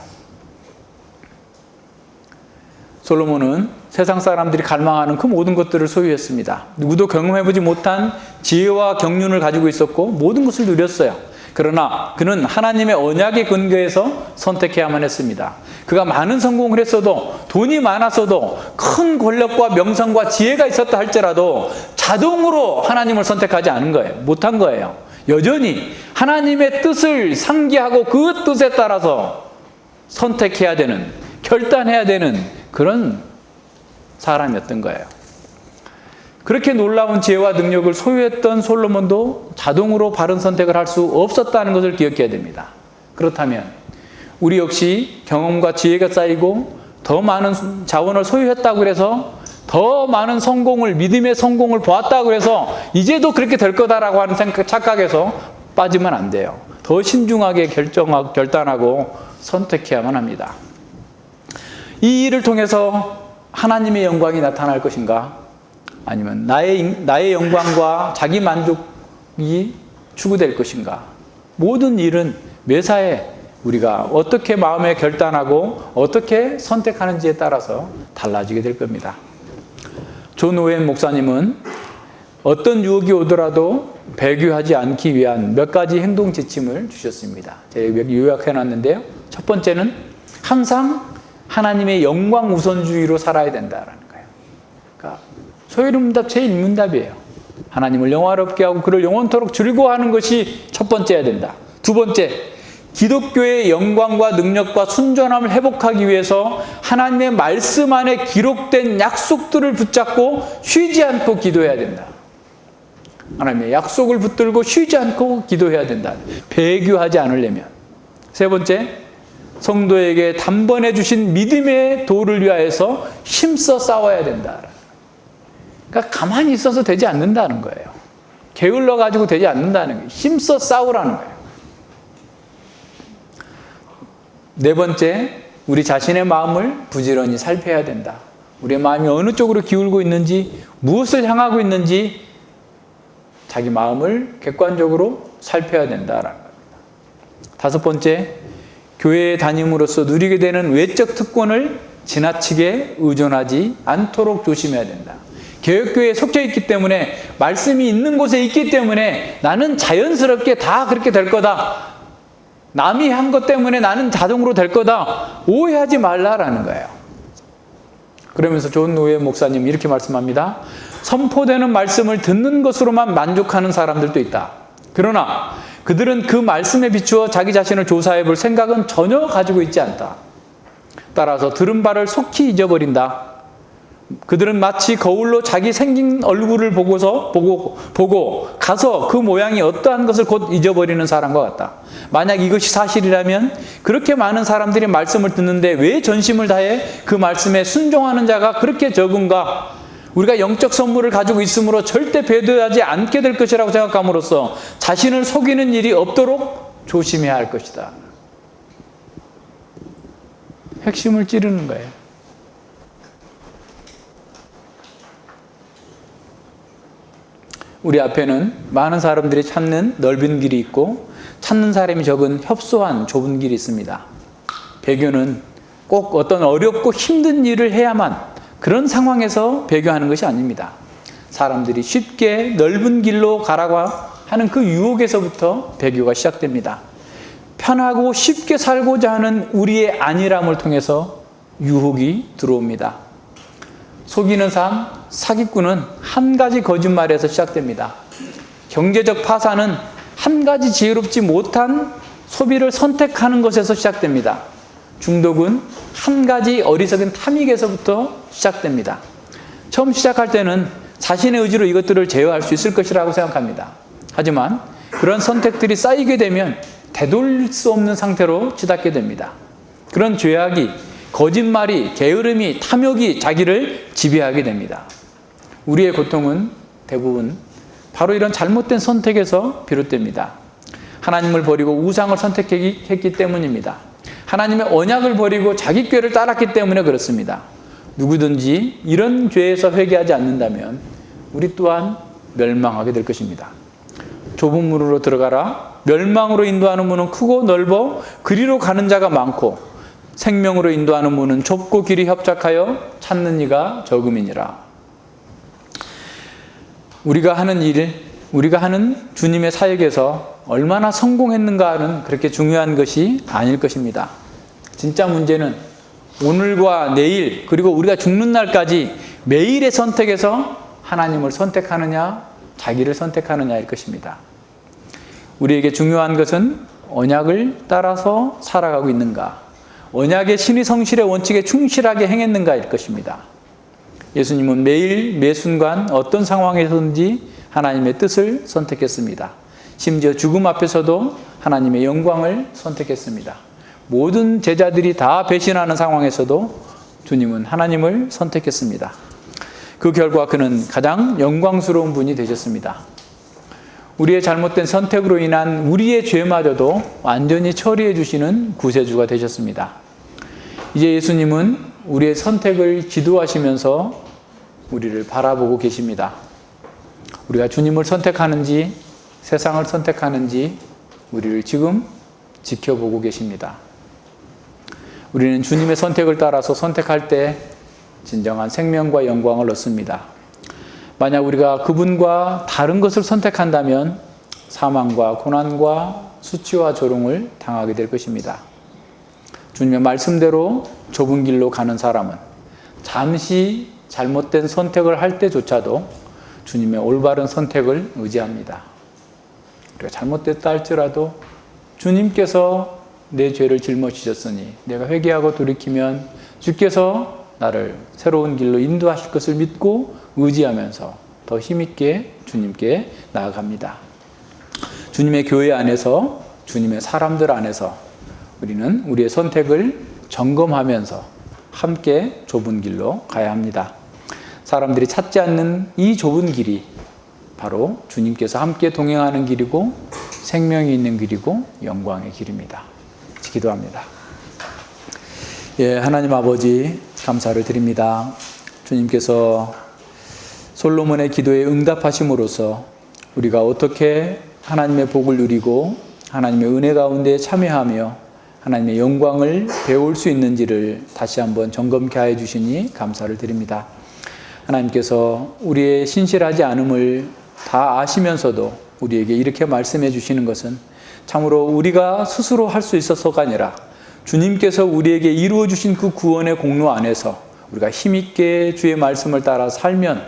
솔로몬은 세상 사람들이 갈망하는 그 모든 것들을 소유했습니다. 누구도 경험해보지 못한 지혜와 경륜을 가지고 있었고 모든 것을 누렸어요. 그러나 그는 하나님의 언약에 근거해서 선택해야만 했습니다. 그가 많은 성공을 했어도, 돈이 많았어도, 큰 권력과 명성과 지혜가 있었다 할지라도 자동으로 하나님을 선택하지 않은 거예요. 못한 거예요. 여전히 하나님의 뜻을 상기하고 그 뜻에 따라서 선택해야 되는, 결단해야 되는 그런 사람이었던 거예요. 그렇게 놀라운 지혜와 능력을 소유했던 솔로몬도 자동으로 바른 선택을 할 수 없었다는 것을 기억해야 됩니다. 그렇다면 우리 역시 경험과 지혜가 쌓이고 더 많은 자원을 소유했다고 해서 더 많은 성공을, 믿음의 성공을 보았다고 해서 이제도 그렇게 될 거다라고 하는 착각에서 빠지면 안 돼요. 더 신중하게 결단하고 선택해야만 합니다. 이 일을 통해서 하나님의 영광이 나타날 것인가? 아니면 나의 영광과 자기 만족이 추구될 것인가? 모든 일은 매사에 우리가 어떻게 마음에 결단하고 어떻게 선택하는지에 따라서 달라지게 될 겁니다. 존 오웬 목사님은 어떤 유혹이 오더라도 배교하지 않기 위한 몇 가지 행동 지침을 주셨습니다. 제가 요약해 놨는데요. 첫 번째는 항상 하나님의 영광 우선주의로 살아야 된다라는 거예요. 그러니까 소유문답 제1문답이에요. 하나님을 영화롭게 하고 그를 영원토록 즐거워하는 것이 첫 번째야 된다. 두 번째, 기독교의 영광과 능력과 순전함을 회복하기 위해서 하나님의 말씀 안에 기록된 약속들을 붙잡고 쉬지 않고 기도해야 된다. 하나님의 약속을 붙들고 쉬지 않고 기도해야 된다. 배교하지 않으려면. 세 번째, 성도에게 단번에 주신 믿음의 도를 위하여서 힘써 싸워야 된다. 그러니까 가만히 있어서 되지 않는다는 거예요. 게을러 가지고 되지 않는다는 거예요. 힘써 싸우라는 거예요. 네 번째, 우리 자신의 마음을 부지런히 살펴야 된다. 우리의 마음이 어느 쪽으로 기울고 있는지, 무엇을 향하고 있는지 자기 마음을 객관적으로 살펴야 된다라는 겁니다. 다섯 번째, 교회에 다님으로써 누리게 되는 외적 특권을 지나치게 의존하지 않도록 조심해야 된다. 개혁교회에 속해 있기 때문에, 말씀이 있는 곳에 있기 때문에 나는 자연스럽게 다 그렇게 될 거다. 남이 한 것 때문에 나는 자동으로 될 거다. 오해하지 말라라는 거예요. 그러면서 존 오웬 목사님 이렇게 말씀합니다. 선포되는 말씀을 듣는 것으로만 만족하는 사람들도 있다. 그러나 그들은 그 말씀에 비추어 자기 자신을 조사해 볼 생각은 전혀 가지고 있지 않다. 따라서 들은 바를 속히 잊어버린다. 그들은 마치 거울로 자기 생긴 얼굴을 보고 가서 그 모양이 어떠한 것을 곧 잊어버리는 사람과 같다. 만약 이것이 사실이라면 그렇게 많은 사람들이 말씀을 듣는데 왜 전심을 다해 그 말씀에 순종하는 자가 그렇게 적은가? 우리가 영적 선물을 가지고 있으므로 절대 배도하지 않게 될 것이라고 생각함으로써 자신을 속이는 일이 없도록 조심해야 할 것이다. 핵심을 찌르는 거예요. 우리 앞에는 많은 사람들이 찾는 넓은 길이 있고 찾는 사람이 적은 협소한 좁은 길이 있습니다. 배교는 꼭 어떤 어렵고 힘든 일을 해야만, 그런 상황에서 배교하는 것이 아닙니다. 사람들이 쉽게 넓은 길로 가라고 하는 그 유혹에서부터 배교가 시작됩니다. 편하고 쉽게 살고자 하는 우리의 안일함을 통해서 유혹이 들어옵니다. 속이는 삶, 사기꾼은 한 가지 거짓말에서 시작됩니다. 경제적 파산은 한 가지 지혜롭지 못한 소비를 선택하는 것에서 시작됩니다. 중독은 한 가지 어리석은 탐닉에서부터 시작됩니다. 처음 시작할 때는 자신의 의지로 이것들을 제어할 수 있을 것이라고 생각합니다. 하지만 그런 선택들이 쌓이게 되면 되돌릴 수 없는 상태로 치닫게 됩니다. 그런 죄악이, 거짓말이, 게으름이, 탐욕이 자기를 지배하게 됩니다. 우리의 고통은 대부분 바로 이런 잘못된 선택에서 비롯됩니다. 하나님을 버리고 우상을 선택했기 때문입니다. 하나님의 언약을 버리고 자기 꾀를 따랐기 때문에 그렇습니다. 누구든지 이런 죄에서 회개하지 않는다면 우리 또한 멸망하게 될 것입니다. 좁은 문으로 들어가라. 멸망으로 인도하는 문은 크고 넓어 그리로 가는 자가 많고 생명으로 인도하는 문은 좁고 길이 협착하여 찾는 이가 적음이니라. 우리가 하는 주님의 사역에서 얼마나 성공했는가는 그렇게 중요한 것이 아닐 것입니다. 진짜 문제는 오늘과 내일 그리고 우리가 죽는 날까지 매일의 선택에서 하나님을 선택하느냐 자기를 선택하느냐일 것입니다. 우리에게 중요한 것은 언약을 따라서 살아가고 있는가, 언약의 신의 성실의 원칙에 충실하게 행했는가일 것입니다. 예수님은 매일 매순간 어떤 상황에서든지 하나님의 뜻을 선택했습니다. 심지어 죽음 앞에서도 하나님의 영광을 선택했습니다. 모든 제자들이 다 배신하는 상황에서도 주님은 하나님을 선택했습니다. 그 결과 그는 가장 영광스러운 분이 되셨습니다. 우리의 잘못된 선택으로 인한 우리의 죄마저도 완전히 처리해 주시는 구세주가 되셨습니다. 이제 예수님은 우리의 선택을 지도하시면서 우리를 바라보고 계십니다. 우리가 주님을 선택하는지 세상을 선택하는지 우리를 지금 지켜보고 계십니다. 우리는 주님의 선택을 따라서 선택할 때 진정한 생명과 영광을 얻습니다. 만약 우리가 그분과 다른 것을 선택한다면 사망과 고난과 수치와 조롱을 당하게 될 것입니다. 주님의 말씀대로 좁은 길로 가는 사람은 잠시 잘못된 선택을 할 때조차도 주님의 올바른 선택을 의지합니다. 우리가 잘못됐다 할지라도 주님께서 내 죄를 짊어지셨으니 내가 회개하고 돌이키면 주께서 나를 새로운 길로 인도하실 것을 믿고 의지하면서 더 힘있게 주님께 나아갑니다. 주님의 교회 안에서, 주님의 사람들 안에서 우리는 우리의 선택을 점검하면서 함께 좁은 길로 가야 합니다. 사람들이 찾지 않는 이 좁은 길이 바로 주님께서 함께 동행하는 길이고 생명이 있는 길이고 영광의 길입니다. 기도합니다. 하나님 아버지 감사를 드립니다. 주님께서 솔로몬의 기도에 응답하심으로써 우리가 어떻게 하나님의 복을 누리고 하나님의 은혜 가운데 참여하며 하나님의 영광을 배울 수 있는지를 다시 한번 점검케 하여 주시니 감사를 드립니다. 하나님께서 우리의 신실하지 않음을 다 아시면서도 우리에게 이렇게 말씀해 주시는 것은 참으로 우리가 스스로 할 수 있어서가 아니라 주님께서 우리에게 이루어 주신 그 구원의 공로 안에서 우리가 힘있게 주의 말씀을 따라 살면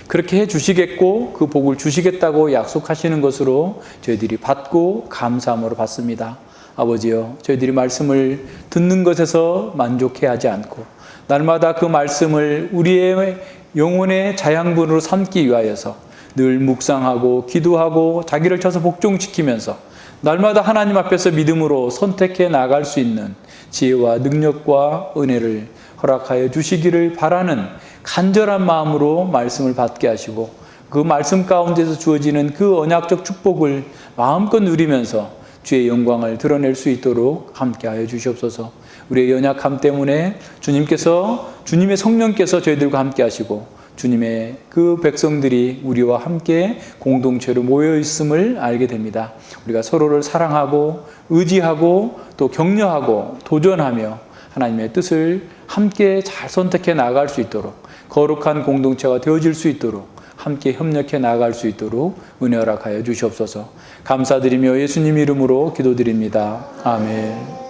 그렇게 해 주시겠고 그 복을 주시겠다고 약속하시는 것으로 저희들이 받고 감사함으로 받습니다. 아버지여, 저희들이 말씀을 듣는 것에서 만족해하지 않고 날마다 그 말씀을 우리의 영혼의 자양분으로 삼기 위하여서 늘 묵상하고 기도하고 자기를 쳐서 복종시키면서 날마다 하나님 앞에서 믿음으로 선택해 나갈 수 있는 지혜와 능력과 은혜를 허락하여 주시기를 바라는 간절한 마음으로 말씀을 받게 하시고 그 말씀 가운데서 주어지는 그 언약적 축복을 마음껏 누리면서 주의 영광을 드러낼 수 있도록 함께하여 주시옵소서. 우리의 연약함 때문에 주님의 성령께서 저희들과 함께 하시고 주님의 그 백성들이 우리와 함께 공동체로 모여 있음을 알게 됩니다. 우리가 서로를 사랑하고 의지하고 또 격려하고 도전하며 하나님의 뜻을 함께 잘 선택해 나갈 수 있도록 거룩한 공동체가 되어질 수 있도록 함께 협력해 나갈 수 있도록 은혜 허락하여 주시옵소서. 감사드리며 예수님 이름으로 기도드립니다. 아멘.